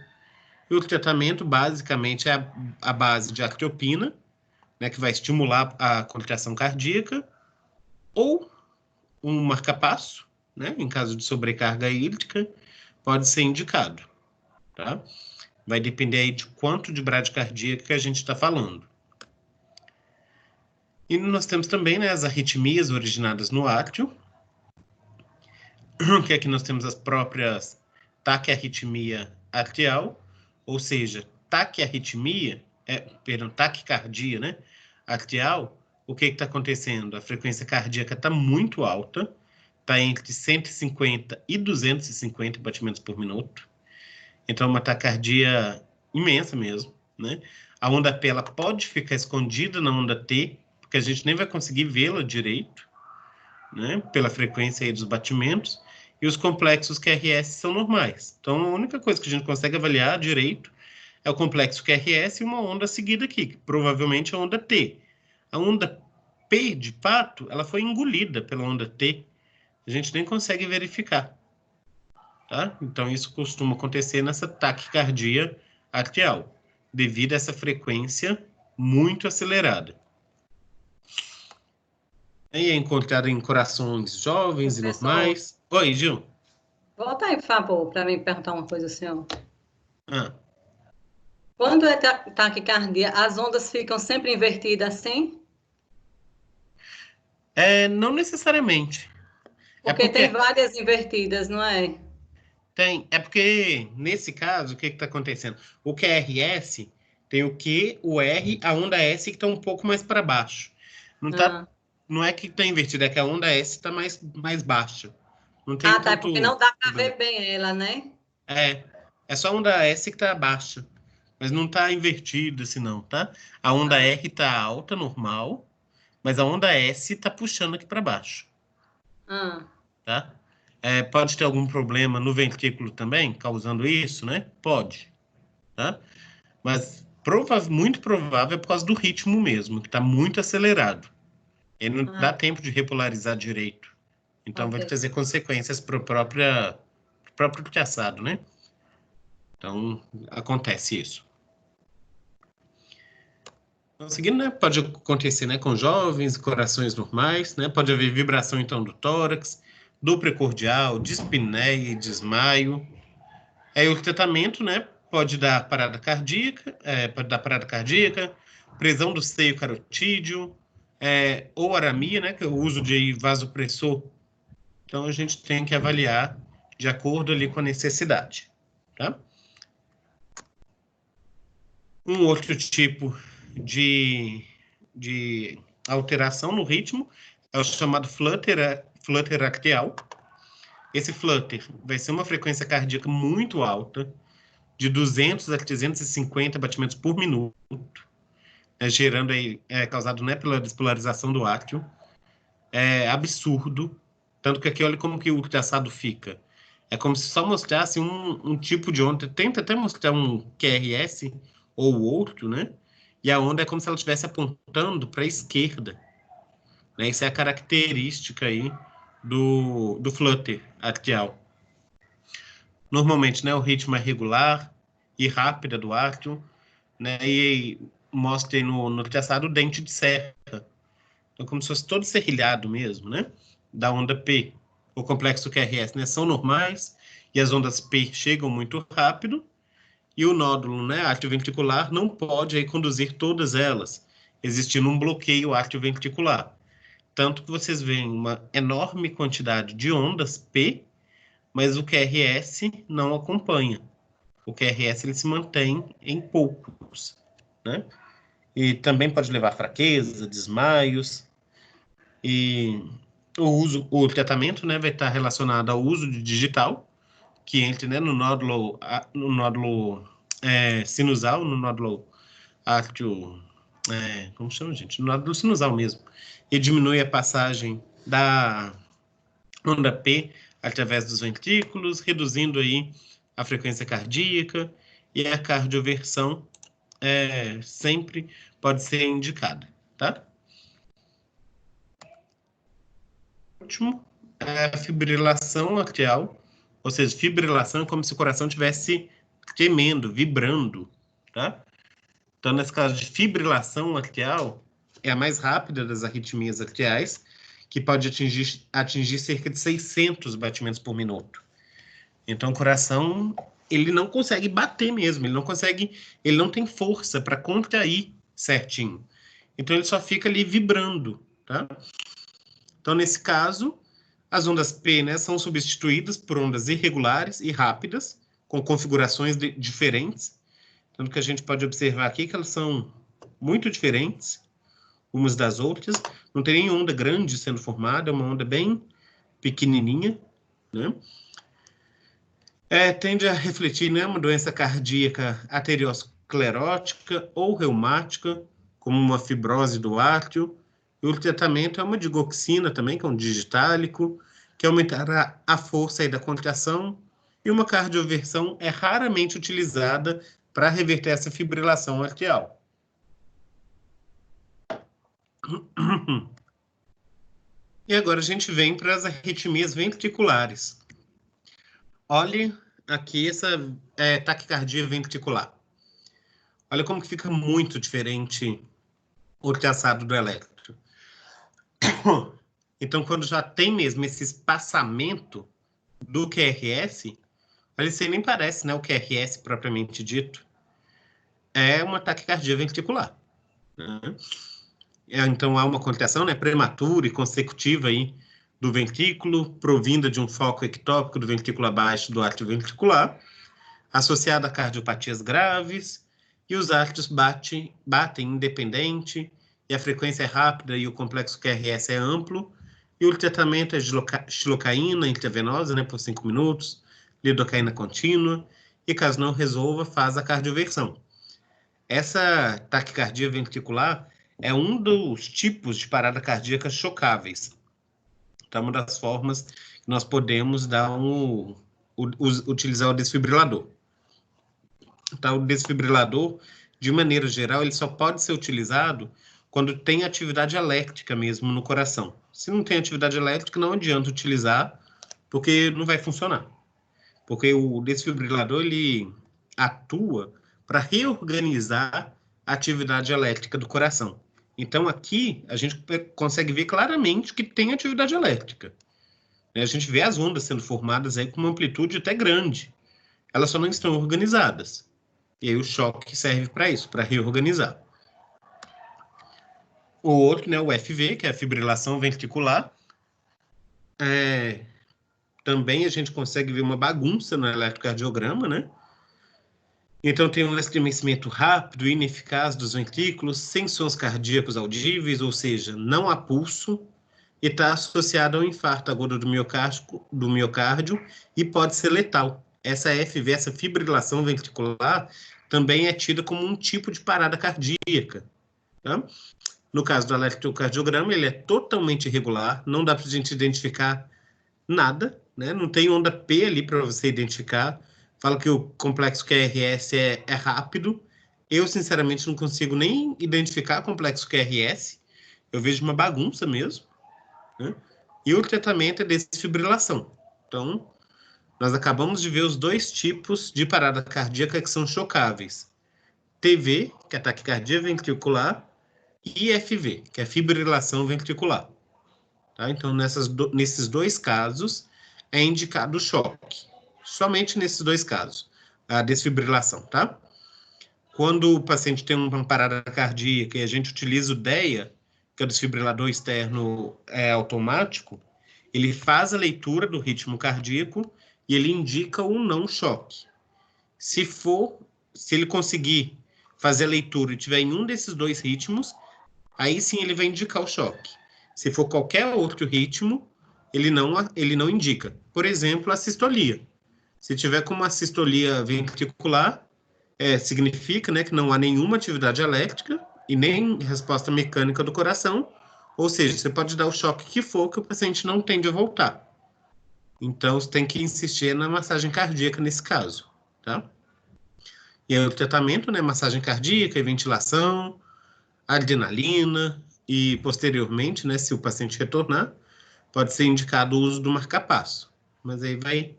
E o tratamento, basicamente, é a base de atropina, né, que vai estimular a contração cardíaca, ou um marcapasso, né, em caso de sobrecarga hídrica, pode ser indicado. Tá? Vai depender aí de quanto de bradicardia que a gente está falando. E nós temos também, né, as arritmias originadas no átrio, que aqui nós temos as próprias taquiarritmia atrial, ou seja, taquicardia, né, atrial. O que está acontecendo? A frequência cardíaca está muito alta, está entre 150 e 250 batimentos por minuto. Então, uma taquicardia imensa mesmo, né? A onda P ela pode ficar escondida na onda T, porque a gente nem vai conseguir vê-la direito, né? Pela frequência aí dos batimentos. E os complexos QRS são normais. Então, a única coisa que a gente consegue avaliar direito é o complexo QRS e uma onda seguida aqui, que provavelmente é a onda T. A onda P, de fato, ela foi engolida pela onda T. A gente nem consegue verificar. Tá? Então, isso costuma acontecer nessa taquicardia atrial, devido a essa frequência muito acelerada. E é encontrada em corações jovens e normais. Oi, Gil. Volta aí, por favor, para me perguntar uma coisa, senhor. Ah. Quando é taquicardia, as ondas ficam sempre invertidas assim? Não necessariamente. Porque tem várias invertidas, não é? Tem. É porque, nesse caso, o que está acontecendo? O QRS, Tem o Q, o R, a onda S que está um pouco mais para baixo. Não é que está invertida, é que a onda S está mais baixa. Não tem tá, porque não dá para ver bem ela, né? É só a onda S que está baixa, mas não está invertida assim não, tá? A onda R está alta, normal, mas a onda S está puxando aqui para baixo. Tá? Pode ter algum problema no ventrículo também, causando isso, né? Pode. Tá? Mas muito provável é por causa do ritmo mesmo, que está muito acelerado. Ele não dá tempo de repolarizar direito. Então, vai trazer consequências para o próprio traçado, né? Então, acontece isso. Então, seguindo, né, pode acontecer, né, com jovens, corações normais, né? Pode haver vibração, então, do tórax, do precordial, dispneia e desmaio. O tratamento, né, pode dar parada cardíaca, prisão do seio carotídeo, ou aramia, né, que é o uso de vasopressor. Então, a gente tem que avaliar de acordo ali com a necessidade, tá? Um outro tipo de alteração no ritmo é o chamado flutter axial. Esse flutter vai ser uma frequência cardíaca muito alta, de 200 a 350 batimentos por minuto, gerando aí, causado, né, pela despolarização do átrio. É absurdo, tanto que aqui olha como que o traçado fica. É como se só mostrasse um tipo de onda, tenta até mostrar um QRS ou outro, né? E a onda é como se ela estivesse apontando para a esquerda. Né? Isso é a característica aí do flutter axial. Normalmente, né, o ritmo é regular e rápida do átrio, né? E mostra aí no traçado o dente de serra. Então, como se fosse todo serrilhado mesmo, né? Da onda P. O complexo QRS, né, são normais e as ondas P chegam muito rápido e o nódulo, né, átrio-ventricular não pode aí conduzir todas elas, existindo um bloqueio átrio-ventricular. Tanto que vocês veem uma enorme quantidade de ondas P, mas o QRS não acompanha. O QRS ele se mantém em poucos, né? E também pode levar a fraqueza, desmaios. E o tratamento, né, vai estar relacionado ao uso de digital, que entra, né, no nódulo sinusal, no nódulo átrio, como chama, gente? No nódulo sinusal mesmo. E diminui a passagem da onda P através dos ventrículos, reduzindo aí a frequência cardíaca, e a cardioversão sempre pode ser indicada, tá? Último, a fibrilação atrial, ou seja, fibrilação é como se o coração estivesse tremendo, vibrando, tá? Então, nesse caso de fibrilação atrial, é a mais rápida das arritmias atriais, que pode atingir cerca de 600 batimentos por minuto. Então, o coração, ele não consegue bater mesmo, ele não tem força para contrair certinho. Então, ele só fica ali vibrando, tá? Então, nesse caso, as ondas P, né, são substituídas por ondas irregulares e rápidas, com configurações diferentes. Tanto que a gente pode observar aqui que elas são muito diferentes umas das outras. Não tem nem onda grande sendo formada, é uma onda bem pequenininha, né? Tende a refletir, né, uma doença cardíaca aterosclerótica ou reumática, como uma fibrose do átrio. E o tratamento é uma digoxina também, que é um digitálico, que aumentará a força aí da contração, e uma cardioversão é raramente utilizada para reverter essa fibrilação atrial. E agora a gente vem para as arritmias ventriculares. Olhe aqui essa taquicardia ventricular. Olha como que fica muito diferente o traçado do eletro. Então, quando já tem mesmo esse espaçamento do QRS, olha, isso aí nem parece, né, o QRS propriamente dito. É uma taquicardia ventricular, né? Então, há uma contração, né, prematura e consecutiva aí do ventrículo, provinda de um foco ectópico do ventrículo abaixo do átrio ventricular, associada a cardiopatias graves e os átrios batem independente, e a frequência é rápida e o complexo QRS é amplo, e o tratamento é de xilocaína intravenosa, né, por 5 minutos, lidocaína contínua, e caso não resolva, faz a cardioversão. Essa taquicardia ventricular é um dos tipos de parada cardíaca chocáveis. Então, uma das formas que nós podemos utilizar o desfibrilador. Então, o desfibrilador, de maneira geral, ele só pode ser utilizado quando tem atividade elétrica mesmo no coração. Se não tem atividade elétrica, não adianta utilizar, porque não vai funcionar. Porque o desfibrilador, ele atua para reorganizar a atividade elétrica do coração. Então, aqui, a gente consegue ver claramente que tem atividade elétrica. A gente vê as ondas sendo formadas aí com uma amplitude até grande. Elas só não estão organizadas. E aí o choque serve para isso, para reorganizar. O outro, né, o FV, que é a fibrilação ventricular. Também a gente consegue ver uma bagunça no eletrocardiograma, né? Então, tem um estremecimento rápido e ineficaz dos ventrículos, sem sons cardíacos audíveis, ou seja, não há pulso, e está associado ao infarto agudo do miocárdio e pode ser letal. Essa FV, essa fibrilação ventricular, também é tida como um tipo de parada cardíaca. Tá? No caso do eletrocardiograma, ele é totalmente irregular, não dá para a gente identificar nada, né? Não tem onda P ali para você identificar. Fala que o complexo QRS é rápido. Eu, sinceramente, não consigo nem identificar complexo QRS. Eu vejo uma bagunça mesmo. Né? E o tratamento é desfibrilação. Então, nós acabamos de ver os dois tipos de parada cardíaca que são chocáveis. TV, que é taquicardia ventricular, e FV, que é fibrilação ventricular. Tá? Então, nesses dois casos, é indicado o choque. Somente nesses dois casos, a desfibrilação, tá? Quando o paciente tem uma parada cardíaca e a gente utiliza o DEA, que é o desfibrilador externo automático, ele faz a leitura do ritmo cardíaco e ele indica um não choque. Se ele conseguir fazer a leitura e tiver em um desses dois ritmos, aí sim ele vai indicar o choque. Se for qualquer outro ritmo, ele não indica. Por exemplo, a sistolia. Se tiver com uma sistolia ventricular, significa, né, que não há nenhuma atividade elétrica e nem resposta mecânica do coração, ou seja, você pode dar o choque que for, que o paciente não tende a voltar. Então, você tem que insistir na massagem cardíaca nesse caso, tá? E aí o tratamento, né, massagem cardíaca e ventilação, adrenalina e, posteriormente, né, se o paciente retornar, pode ser indicado o uso do marca-passo, mas aí vai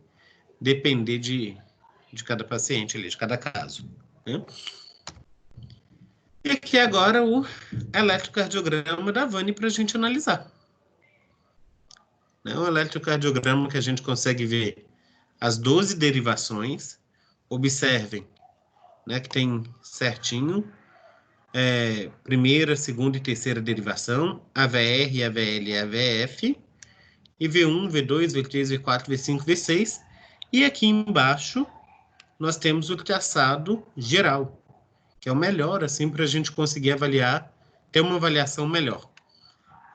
depender de cada paciente, ali, de cada caso. Né? E aqui agora o eletrocardiograma da Vani para a gente analisar. O eletrocardiograma que a gente consegue ver as 12 derivações. Observem, né, que tem certinho primeira, segunda e terceira derivação, AVR, AVL e AVF, e V1, V2, V3, V4, V5, V6. E aqui embaixo nós temos o traçado geral, que é o melhor, assim, para a gente conseguir avaliar, ter uma avaliação melhor.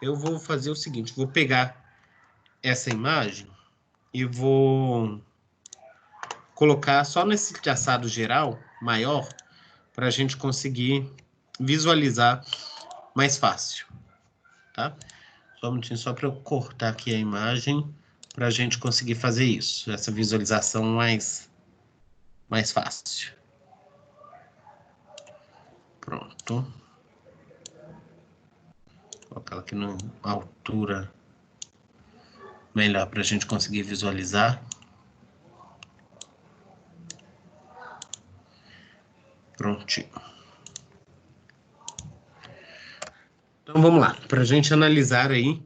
Eu vou fazer o seguinte, vou pegar essa imagem e vou colocar só nesse traçado geral, maior, para a gente conseguir visualizar mais fácil, tá? Só um minutinho, só para eu cortar aqui a imagem, para a gente conseguir fazer isso, essa visualização mais fácil. Pronto. Vou colocar aqui na altura melhor para a gente conseguir visualizar. Prontinho. Então vamos lá, para a gente analisar aí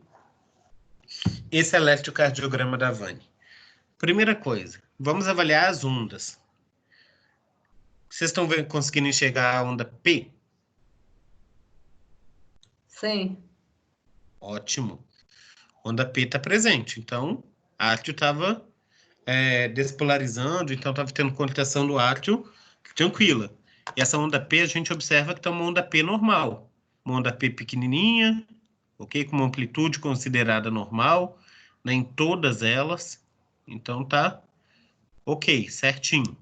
esse eletrocardiograma da Vani. Primeira coisa, vamos avaliar as ondas. Vocês estão conseguindo enxergar a onda P? Sim. Ótimo. Onda P está presente, então o átrio estava despolarizando, então estava tendo contração do átrio tranquila. E essa onda P, a gente observa que está uma onda P normal. Uma onda P pequenininha, ok? Com uma amplitude considerada normal, né, em todas elas. Então, tá ok, certinho.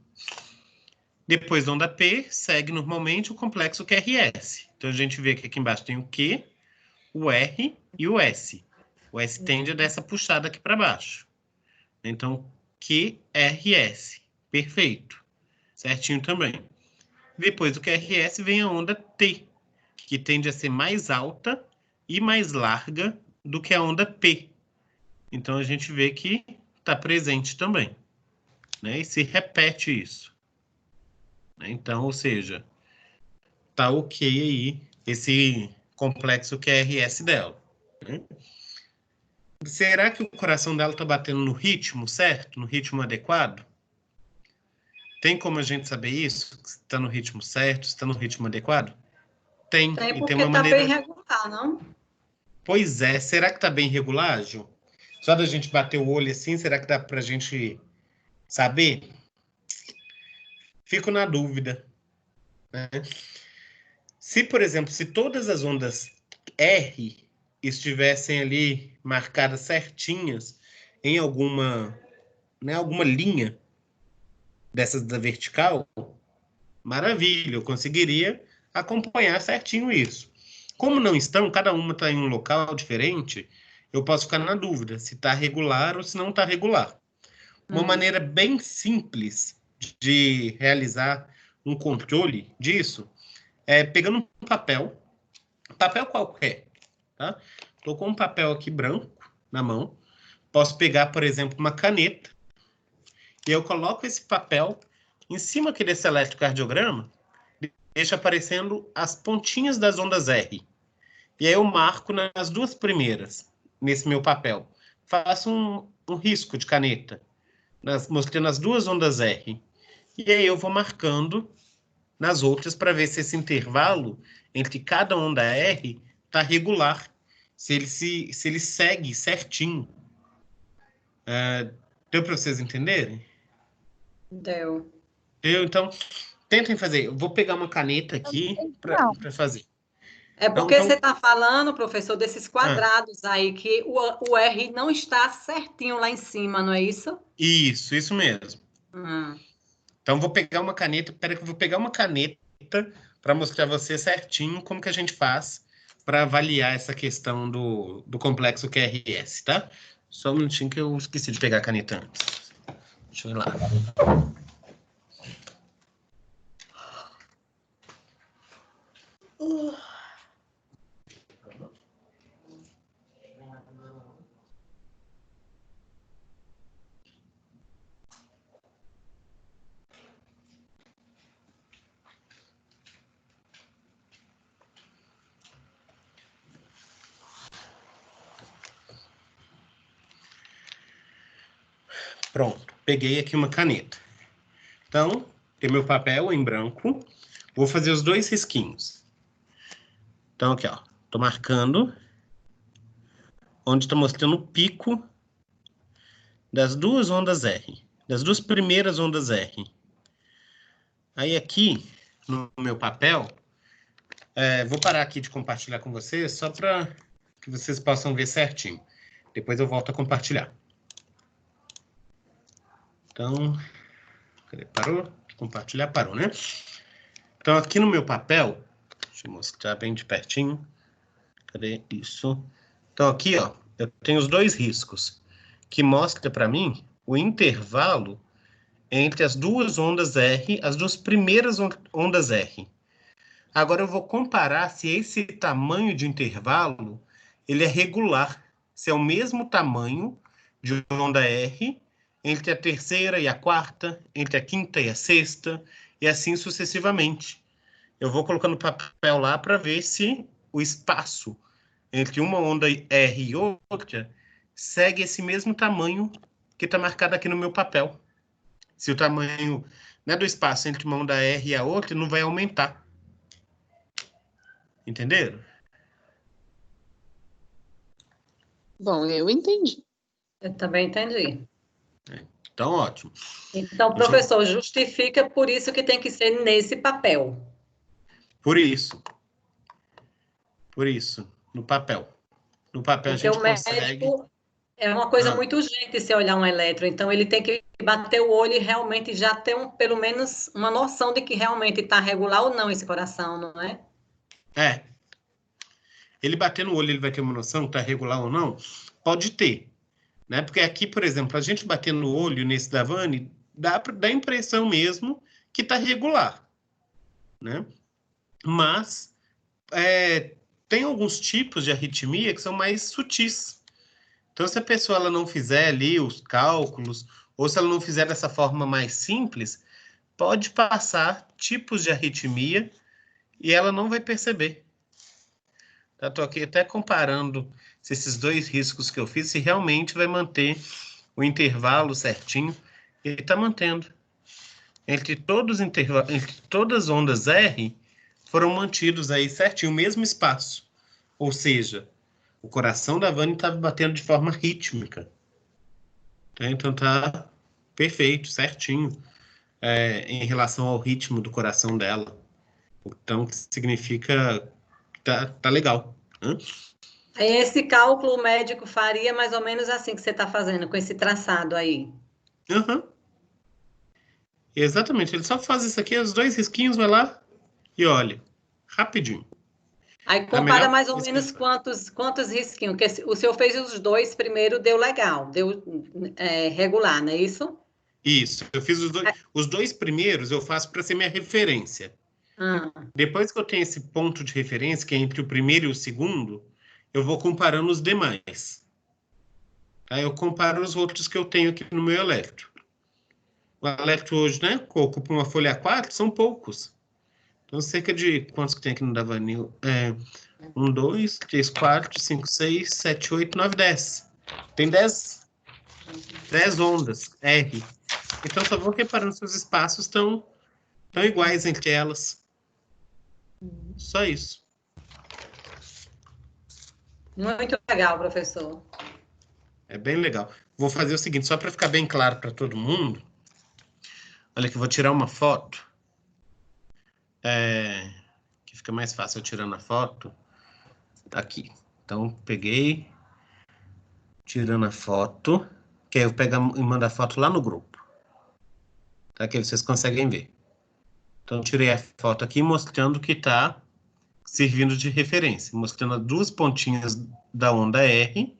Depois da onda P, segue normalmente o complexo QRS. Então, a gente vê que aqui embaixo tem o Q, o R e o S. O S tende a dar essa puxada aqui para baixo. Então, QRS. Perfeito. Certinho também. Depois do QRS vem a onda T, que tende a ser mais alta e mais larga do que a onda P. Então, a gente vê que está presente também, né? E se repete isso. Então, ou seja, tá ok aí esse complexo QRS dela, né? Será que o coração dela está batendo no ritmo certo, no ritmo adequado? Tem como a gente saber isso? Se está no ritmo certo, se está no ritmo adequado? Tem, Tem, e porque tem uma está maneira... bem regular, não? Pois é, será que está bem regular, Ju? Só da gente bater o olho assim, será que dá para a gente saber? Fico na dúvida, né? Se, por exemplo, se todas as ondas R estivessem ali marcadas certinhas em alguma, né, alguma linha dessas da vertical, maravilha, eu conseguiria acompanhar certinho isso. Como não estão, cada uma está em um local diferente, eu posso ficar na dúvida se está regular ou se não está regular. Uma maneira bem simples de realizar um controle disso é pegando um papel qualquer, tá? Estou com um papel aqui branco na mão, posso pegar, por exemplo, uma caneta, e eu coloco esse papel em cima aqui desse eletrocardiograma, deixa aparecendo as pontinhas das ondas R. E aí eu marco nas duas primeiras, nesse meu papel. Faço um risco de caneta, mostrando as duas ondas R. E aí eu vou marcando nas outras para ver se esse intervalo entre cada onda R está regular, se ele segue certinho. Deu para vocês entenderem? Deu. Então, tentem fazer. Eu vou pegar uma caneta aqui para fazer. É porque você está falando, professor, desses quadrados aí, que o R não está certinho lá em cima, não é isso? Isso mesmo. Então, vou pegar uma caneta. Espera que eu vou pegar uma caneta para mostrar a você certinho como que a gente faz para avaliar essa questão do complexo QRS, tá? Só um minutinho que eu esqueci de pegar a caneta antes. Deixa eu ir lá. Pronto, peguei aqui uma caneta. Então, tem meu papel em branco. Vou fazer os dois risquinhos. Então, aqui, ó. Tô marcando onde está mostrando o pico das duas ondas R. Das duas primeiras ondas R. Aí aqui, no meu papel, vou parar aqui de compartilhar com vocês, só para que vocês possam ver certinho. Depois eu volto a compartilhar. Então, cadê? Parou? Compartilhar, parou, né? Então, aqui no meu papel, deixa eu mostrar bem de pertinho. Cadê isso? Então, aqui, ó, eu tenho os dois riscos, que mostra para mim o intervalo entre as duas ondas R, as duas primeiras ondas R. Agora eu vou comparar se esse tamanho de intervalo ele é regular, se é o mesmo tamanho de onda R entre a terceira e a quarta, entre a quinta e a sexta, e assim sucessivamente. Eu vou colocando papel lá para ver se o espaço entre uma onda R e outra segue esse mesmo tamanho que está marcado aqui no meu papel. Se o tamanho, né, do espaço entre uma onda R e a outra não vai aumentar. Entenderam? Bom, eu entendi. Eu também entendi. Então, ótimo. Então, professor, justifica por isso que tem que ser nesse papel. Por isso, no papel. No papel Porque a gente o médico consegue... é uma coisa muito urgente se olhar um eletro, então ele tem que bater o olho e realmente já ter pelo menos uma noção de que realmente está regular ou não esse coração, não é? É. Ele bater no olho, ele vai ter uma noção que está regular ou não? Pode ter. Né? Porque aqui, por exemplo, a gente bater no olho nesse da Vani, dá a impressão mesmo que está regular. Né? Mas tem alguns tipos de arritmia que são mais sutis. Então, se a pessoa ela não fizer ali os cálculos, ou se ela não fizer dessa forma mais simples, pode passar tipos de arritmia e ela não vai perceber. Estou aqui até comparando se esses dois riscos que eu fiz, se realmente vai manter o intervalo certinho. Ele está mantendo. Entre todas as ondas R, foram mantidos aí certinho, o mesmo espaço. Ou seja, o coração da Vani estava batendo de forma rítmica. Então tá perfeito, certinho, em relação ao ritmo do coração dela. Então, significa que tá legal. Né? Esse cálculo o médico faria mais ou menos assim que você está fazendo, com esse traçado aí. Uhum. Exatamente, ele só faz isso aqui, os dois risquinhos, vai lá e olha, rapidinho. Aí compara mais ou menos quantos risquinhos, porque o senhor fez os dois primeiro, deu legal, deu regular, não é isso? Isso, eu fiz os dois primeiros, eu faço para ser minha referência. Depois que eu tenho esse ponto de referência, que é entre o primeiro e o segundo, eu vou comparando os demais. Aí eu comparo os outros que eu tenho aqui no meu eletro. O eletro hoje, né, que ocupa uma folha A4, são poucos. Então, cerca de quantos que tem aqui no Davanil? 1, 2, 3, 4, 5, 6, 7, 8, 9, 10. Tem 10 ondas R. Então, só vou reparando se os espaços estão iguais entre elas. Só isso. Muito legal, professor. É bem legal. Vou fazer o seguinte, só para ficar bem claro para todo mundo. Olha aqui, vou tirar uma foto. Que fica mais fácil eu tirando a foto. Aqui. Então, peguei. Tirando a foto. Que aí eu pego e mando a foto lá no grupo. Tá? Que aí vocês conseguem ver. Então, tirei a foto aqui mostrando que está servindo de referência. Mostrando as duas pontinhas da onda R.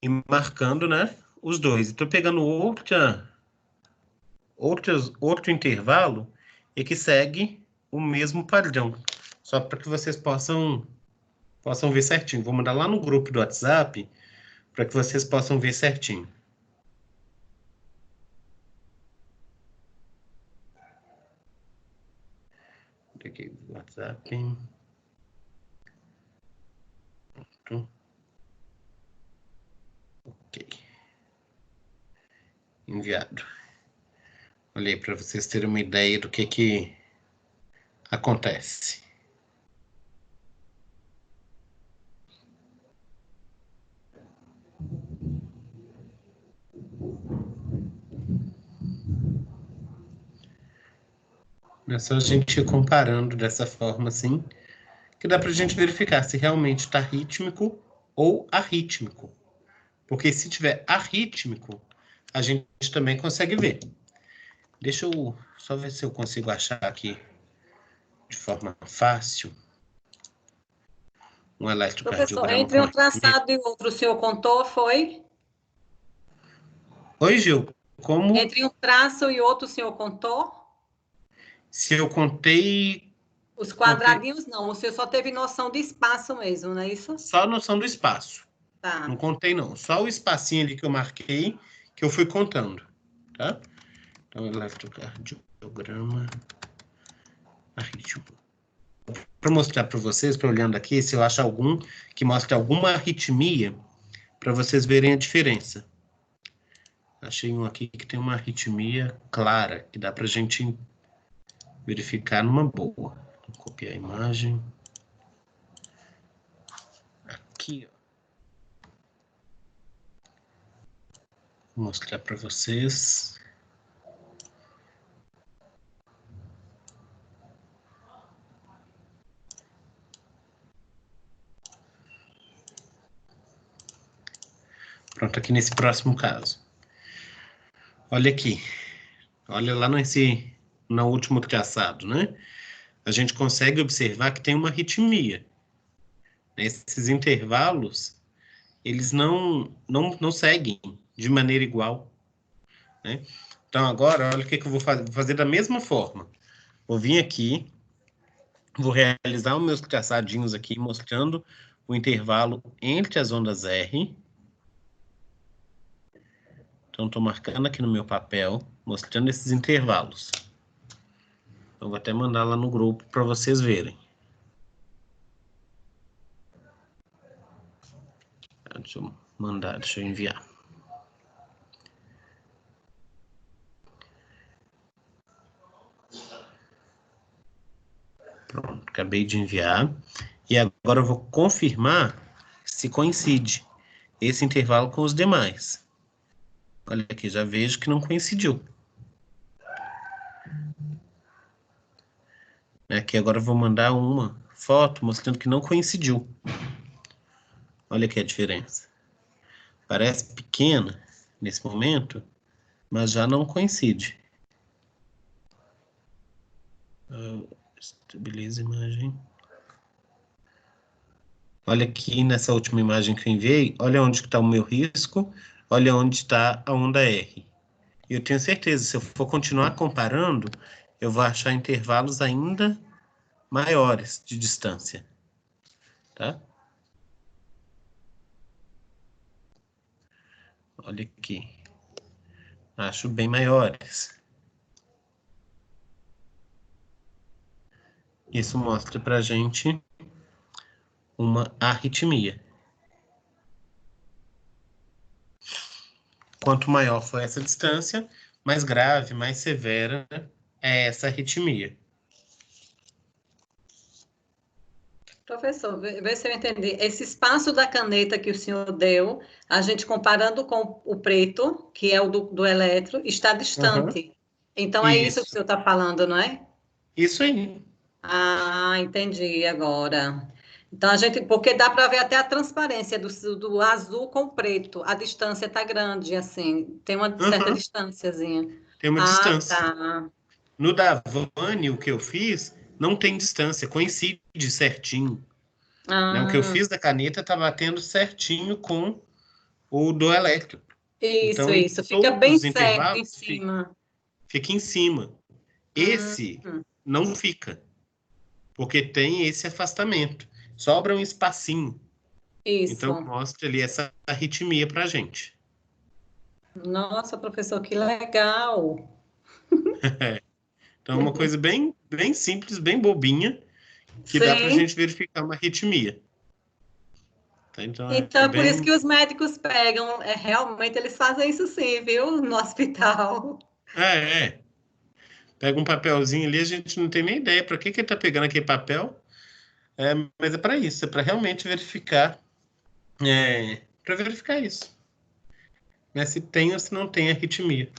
E marcando, né, os dois. Estou pegando outro intervalo e que segue o mesmo padrão. Só para que vocês possam ver certinho. Vou mandar lá no grupo do WhatsApp para que vocês possam ver certinho. Aqui o WhatsApp. Pronto. Ok. Enviado. Olha aí para vocês terem uma ideia do que acontece. É só a gente ir comparando dessa forma assim, que dá para a gente verificar se realmente está rítmico ou arrítmico. Porque se tiver arrítmico, a gente também consegue ver. Deixa eu só ver se eu consigo achar aqui de forma fácil um eletrocardiograma. Professor, entre um traçado e outro, o senhor contou, foi? Oi, Gil. Como? Entre um traço e outro, o senhor contou? Se eu contei... Os quadradinhos não, o senhor só teve noção de espaço mesmo, não é isso? Só noção do espaço. Tá. Não contei, não. Só o espacinho ali que eu marquei, que eu fui contando. Tá? Então, eletrocardiograma arrítmico. Para mostrar para vocês, para olhando aqui, se eu acho algum que mostre alguma arritmia, para vocês verem a diferença. Achei um aqui que tem uma arritmia clara, que dá para a gente verificar numa boa. Vou copiar a imagem. Aqui, ó. Vou mostrar para vocês. Pronto, aqui nesse próximo caso. Olha aqui. Olha lá no último traçado, né? A gente consegue observar que tem uma arritmia. Esses intervalos, eles não seguem de maneira igual, né? Então, agora, olha o que eu vou fazer. Vou fazer da mesma forma. Vou vir aqui, vou realizar os meus traçadinhos aqui, mostrando o intervalo entre as ondas R. Então, estou marcando aqui no meu papel, mostrando esses intervalos. Eu vou até mandar lá no grupo para vocês verem. Deixa eu enviar. Pronto, acabei de enviar. E agora eu vou confirmar se coincide esse intervalo com os demais. Olha aqui, já vejo que não coincidiu. Aqui agora eu vou mandar uma foto mostrando que não coincidiu. Olha aqui a diferença. Parece pequena nesse momento, mas já não coincide. Estabiliza a imagem. Olha aqui nessa última imagem que eu enviei, olha onde está o meu risco, olha onde está a onda R. E eu tenho certeza, se eu for continuar comparando, eu vou achar intervalos ainda maiores de distância. Tá? Olha aqui. Acho bem maiores. Isso mostra pra gente uma arritmia. Quanto maior for essa distância, mais grave, mais severa é essa arritmia. Professor, vê se eu entendi. Esse espaço da caneta que o senhor deu, a gente comparando com o preto, que é o do eletro, está distante. Uhum. Então, é isso que o senhor está falando, não é? Isso aí. Ah, entendi agora. Então, porque dá para ver até a transparência do azul com o preto. A distância está grande, assim. Tem uma certa distânciazinha. Tem uma distância. Tá. No da Vani, o que eu fiz, não tem distância, coincide certinho. Né? O que eu fiz da caneta está batendo certinho com o do elétrico. Isso, então, fica bem os certo em cima. Fica em cima. Esse não fica, porque tem esse afastamento. Sobra um espacinho. Isso. Então, mostra ali essa arritmia para a gente. Nossa, professor, que legal! Então, é uma coisa bem simples, bem bobinha, que dá para a gente verificar uma arritmia. Então, é por isso que os médicos pegam, realmente eles fazem isso sim, viu, no hospital. Pega um papelzinho ali, a gente não tem nem ideia para que ele está pegando aquele papel, mas é para isso, é para realmente verificar, para verificar isso. Né, se tem ou se não tem arritmia.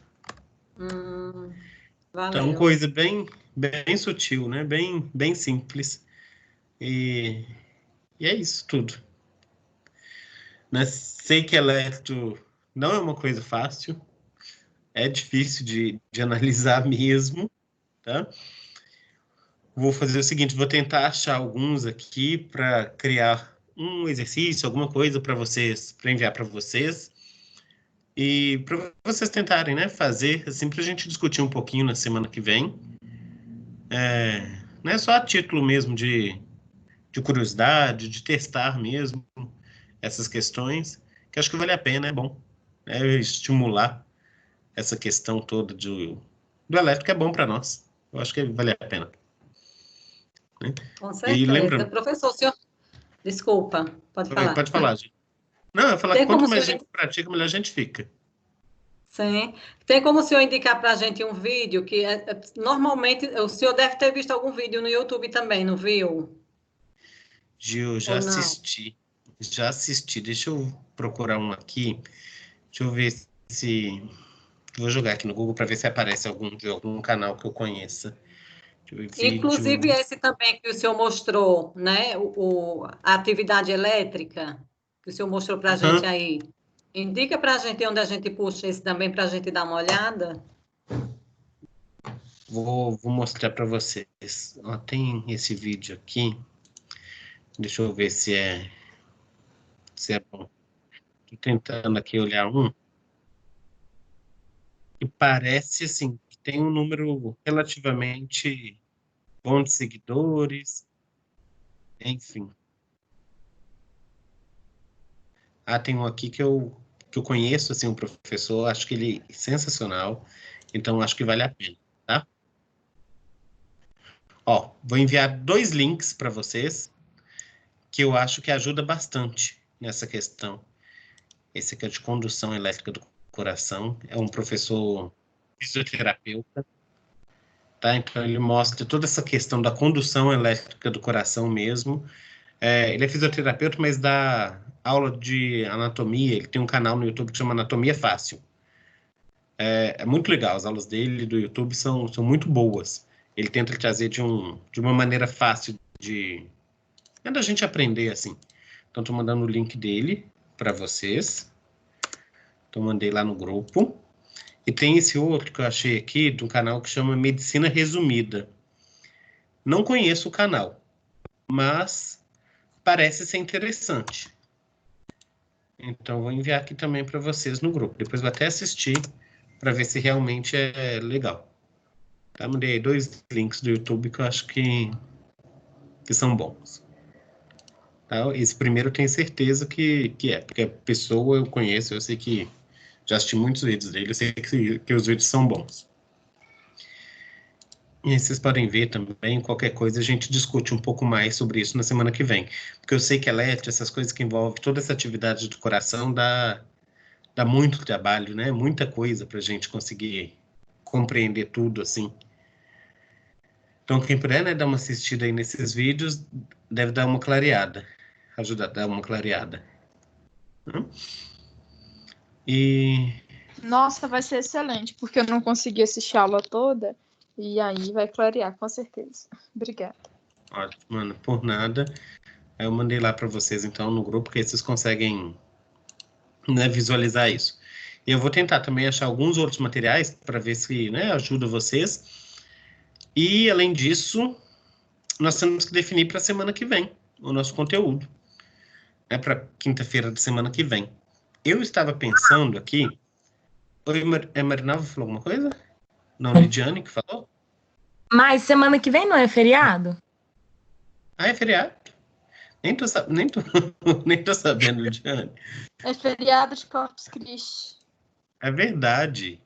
Então, coisa bem sutil, né? Bem simples. E é isso tudo. Né? Sei que eletro não é uma coisa fácil, é difícil de analisar mesmo, tá? Vou fazer o seguinte, vou tentar achar alguns aqui para criar um exercício, alguma coisa para vocês, para enviar para vocês. E para vocês tentarem, né, fazer, assim, para a gente discutir um pouquinho na semana que vem. Não é só a título mesmo de curiosidade, de testar mesmo essas questões, que acho que vale a pena, é bom. Estimular essa questão toda do elétrico é bom para nós. Eu acho que vale a pena. Né? Com certeza. Lembra... Professor, o senhor... Desculpa, pode falar. Pode falar, gente. Não, eu falar que quanto mais a gente pratica, melhor a gente fica. Sim. Tem como o senhor indicar para a gente um vídeo que, normalmente, o senhor deve ter visto algum vídeo no YouTube também, não viu? Gil, já assisti. Deixa eu procurar um aqui. Deixa eu ver se... Vou jogar aqui no Google para ver se aparece de algum canal que eu conheça. Inclusive esse também que o senhor mostrou, né? A atividade elétrica que o senhor mostrou para a gente aí. Indica para a gente onde a gente puxa esse também para a gente dar uma olhada. Vou mostrar para vocês. Ó, tem esse vídeo aqui. Deixa eu ver se é bom. Estou tentando aqui olhar um. E parece, assim, que tem um número relativamente bom de seguidores. Enfim. Tem um aqui que eu conheço, assim, um professor. Acho que ele é sensacional. Então, acho que vale a pena, tá? Ó, vou enviar 2 links para vocês que eu acho que ajuda bastante nessa questão. Esse aqui é de condução elétrica do coração. É um professor fisioterapeuta, tá? Então, ele mostra toda essa questão da condução elétrica do coração mesmo. Ele é fisioterapeuta, mas dá aula de anatomia. Ele tem um canal no YouTube que chama Anatomia Fácil. É muito legal. As aulas dele do YouTube são muito boas. Ele tenta trazer de uma maneira fácil da gente aprender, assim. Então, estou mandando o link dele para vocês. Então, mandei lá no grupo. E tem esse outro que eu achei aqui, de um canal que chama Medicina Resumida. Não conheço o canal, mas parece ser interessante. Então, vou enviar aqui também para vocês no grupo. Depois vou até assistir para ver se realmente é legal. Tá? Mandei aí 2 links do YouTube que eu acho que são bons. Tá? Esse primeiro eu tenho certeza que é, porque a pessoa eu conheço, eu sei que já assisti muitos vídeos dele, eu sei que os vídeos são bons. E aí vocês podem ver também, qualquer coisa, a gente discute um pouco mais sobre isso na semana que vem. Porque eu sei que elétrica, essas coisas que envolvem toda essa atividade do coração, dá muito trabalho, né? Muita coisa para a gente conseguir compreender tudo, assim. Então, quem puder, né, dar uma assistida aí nesses vídeos, deve dar uma clareada. Ajuda a dar uma clareada. E... Nossa, vai ser excelente, porque eu não consegui assistir a aula toda, e aí vai clarear, com certeza. Obrigada. Ótimo, mano, por nada. Aí eu mandei lá para vocês, então, no grupo, que aí vocês conseguem, né, visualizar isso. E eu vou tentar também achar alguns outros materiais para ver se, né, ajuda vocês. E, além disso, nós temos que definir para a semana que vem o nosso conteúdo. Né, para quinta-feira da semana que vem. Eu estava pensando aqui... Oi, Marinalva falou alguma coisa? Não, Lidiane que falou? Mas semana que vem não é feriado? É feriado? Nem tô sabendo, Lidiane. É feriado de Corpus Christi. É verdade.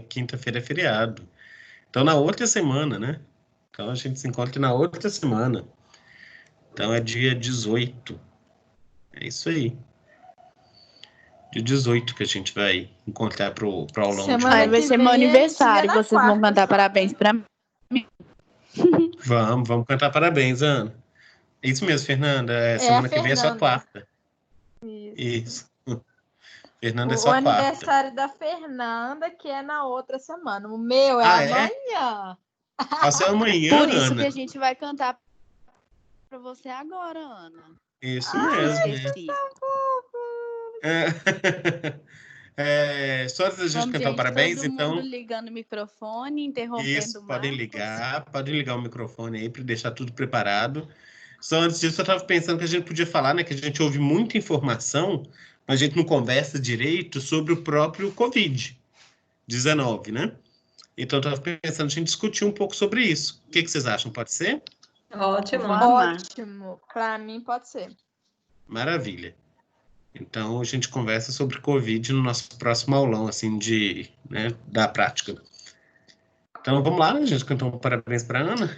Quinta-feira é feriado. Então, na outra semana, né? Então, a gente se encontra na outra semana. Então, é dia 18. É isso aí. Dia 18 que a gente vai encontrar pro aulão de Semana Vai ser meu aniversário, vocês vão mandar parabéns pra mim. Vamos cantar parabéns, Ana. É isso mesmo, Fernanda. Semana que vem é só quarta. Isso. Fernanda é só quarta. O aniversário da Fernanda, que é na outra semana. O meu é amanhã. O seu é amanhã, Por isso Ana. que a gente vai cantar pra você agora, Ana. Isso mesmo. Só antes da gente cantar o parabéns, todo então. Mundo ligando o microfone, interrompendo isso, o podem ligar o microfone aí para deixar tudo preparado. Só antes disso, eu estava pensando que a gente podia falar, né, que a gente ouve muita informação, mas a gente não conversa direito sobre o próprio Covid-19, né? Então, eu estava pensando a gente discutir um pouco sobre isso. O que vocês acham? Pode ser? Ótimo. Ótimo. Para mim, pode ser. Maravilha. Então, a gente conversa sobre Covid no nosso próximo aulão, assim, da prática. Então, vamos lá, né? A gente cantar um parabéns para Ana.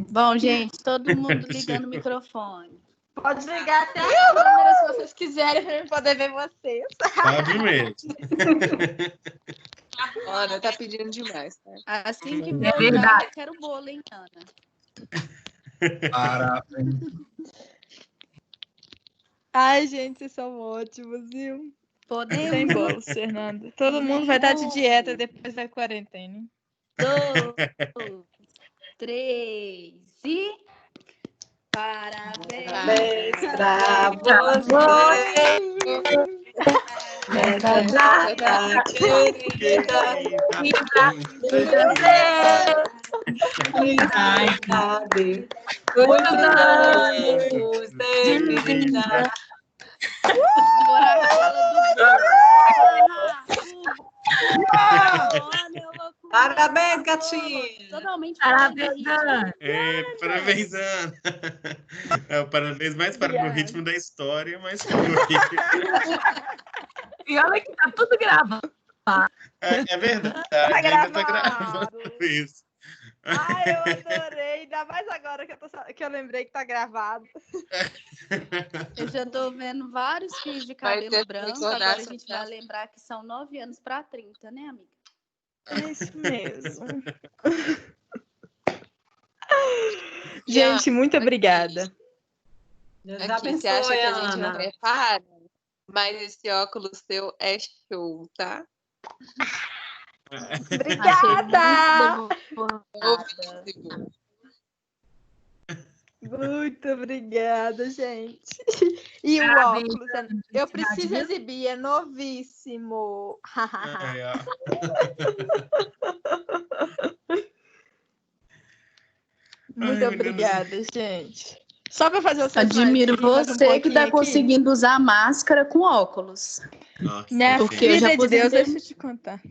Bom, gente, todo mundo ligando o microfone. Pode ligar até a câmera se vocês quiserem, para eu poder ver vocês. Pode mesmo. Ana, tá pedindo demais, tá? Assim que ver o lugar, eu quero bolo, hein, Ana? Parabéns. Ai, gente, vocês são ótimos, viu? Podemos. Sem bolos, Fernanda. Todo mundo vai estar de dieta depois da quarentena. 2, 3 e... Parabéns pra você. Nessa data querida. Felicidade. Muitos anos de vida. Agora Parabéns, gatinha. Totalmente Parabéns, Ana. Parabéns, Ana. É o parabéns mais fora do ritmo da história, mas foi. E olha que tá tudo gravado. É verdade, Tá ainda tá gravado. gravando isso. Ai, eu adorei. Ainda mais agora que eu lembrei que tá gravado. Eu já tô vendo vários fios de Vai cabelo ter que branco. recordar Agora a essa gente vai frase. lembrar que são 9 anos para 30, né, amiga? É isso mesmo. E, Gente, muito aqui, obrigada. Deus Aqui, você acha abençoe, que a gente não Ana. prepara? Mas esse óculos seu é show, tá? Obrigada! Novíssimo. Muito obrigada, gente. E o Parabéns, óculos, eu preciso exibir, é novíssimo. Ai, ó. Muito Ai, meu obrigada, gente. Só para fazer vocês Admiro mais um você que tá pouquinho aqui. conseguindo usar máscara com óculos. Nossa, Minha Porque eu já filha de Deus, aposentei. deixa eu te contar.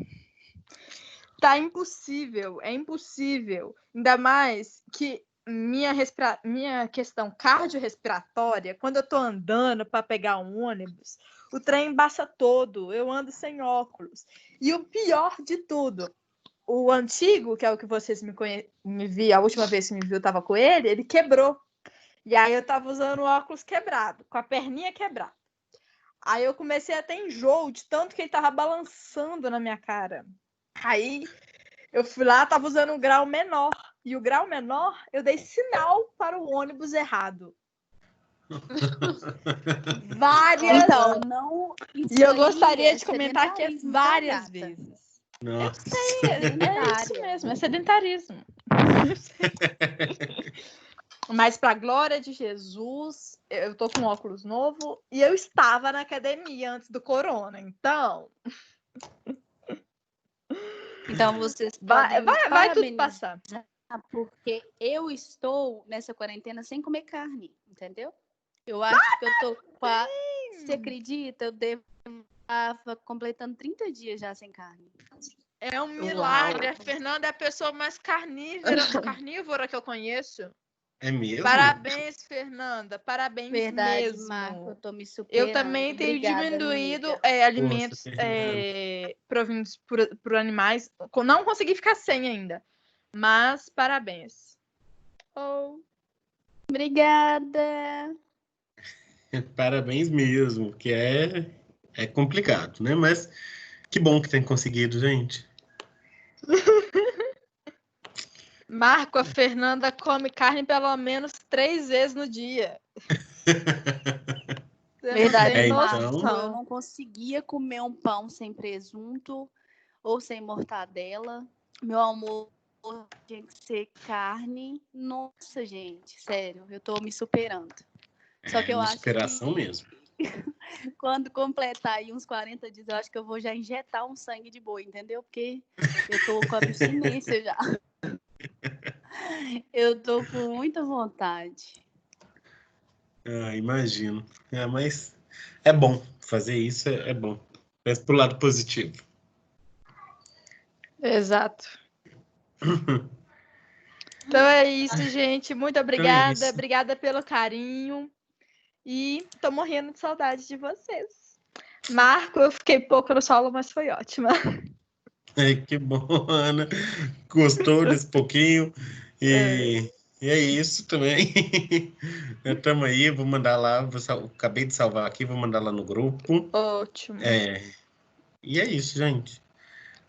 Tá impossível, é impossível. Ainda mais que minha questão cardiorrespiratória, quando eu tô andando para pegar um ônibus, o trem embaça todo, eu ando sem óculos. E o pior de tudo, o antigo, que é o que vocês me viram, a última vez que me viu, eu tava com ele quebrou. E aí eu tava usando o óculos quebrado, com a perninha quebrada. Aí eu comecei a ter enjoo de tanto que ele tava balançando na minha cara. Aí eu fui lá, tava usando um grau menor. E o grau menor, eu dei sinal para o ônibus errado. Várias. Então, não. E eu gostaria de comentar que é várias vezes. Nossa. É isso mesmo, é sedentarismo. Mas para a glória de Jesus, eu tô com óculos novo e eu estava na academia antes do corona, então vocês vai tudo passar. Porque eu estou nessa quarentena sem comer carne, entendeu? Eu acho que eu tô quase. Você acredita? Eu devo estar completando 30 dias já sem carne. É um milagre. A Fernanda é a pessoa mais carnívora que eu conheço. É mesmo? Parabéns, Fernanda. Parabéns Verdade, mesmo. Marco, eu tô me superando. Eu também tenho diminuído amiga. alimentos provindos por animais. Não consegui ficar sem ainda. Mas parabéns. Obrigada. Parabéns mesmo, que é complicado, né? Mas que bom que tem conseguido, gente. Marco, a Fernanda come carne pelo menos 3 vezes no dia. Verdade, Marco. Então... Eu não conseguia comer um pão sem presunto ou sem mortadela. Meu almoço tinha que ser carne. Nossa, gente, sério, eu tô me superando. Só que eu acho superação que mesmo. quando completar aí uns 40 dias, eu acho que eu vou já injetar um sangue de boi, entendeu? Porque eu tô com abstinência já. Eu tô com muita vontade. Imagino. Mas é bom fazer isso, é bom. Pensa pro lado positivo. Exato. Então é isso, gente. Muito obrigada. Então é obrigada pelo carinho. E tô morrendo de saudade de vocês. Marco, eu fiquei pouco no solo, mas foi ótima. Que bom, Ana. Gostou desse pouquinho. E é isso também. Estamos aí, vou mandar lá. Acabei de salvar aqui, vou mandar lá no grupo. Ótimo. E é isso, gente.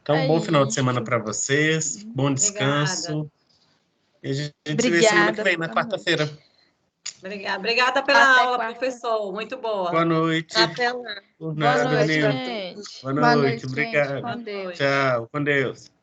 Então, bom final de semana para vocês. Bom descanso. Obrigada. E a gente se vê semana que vem, na quarta-feira. Obrigada pela Até aula, quarta. professor. Muito boa. Boa noite. Até lá. Por Boa nada, noite, Nilton. gente. Boa Boa noite, noite, obrigado. gente. Com Deus. Tchau, com Deus.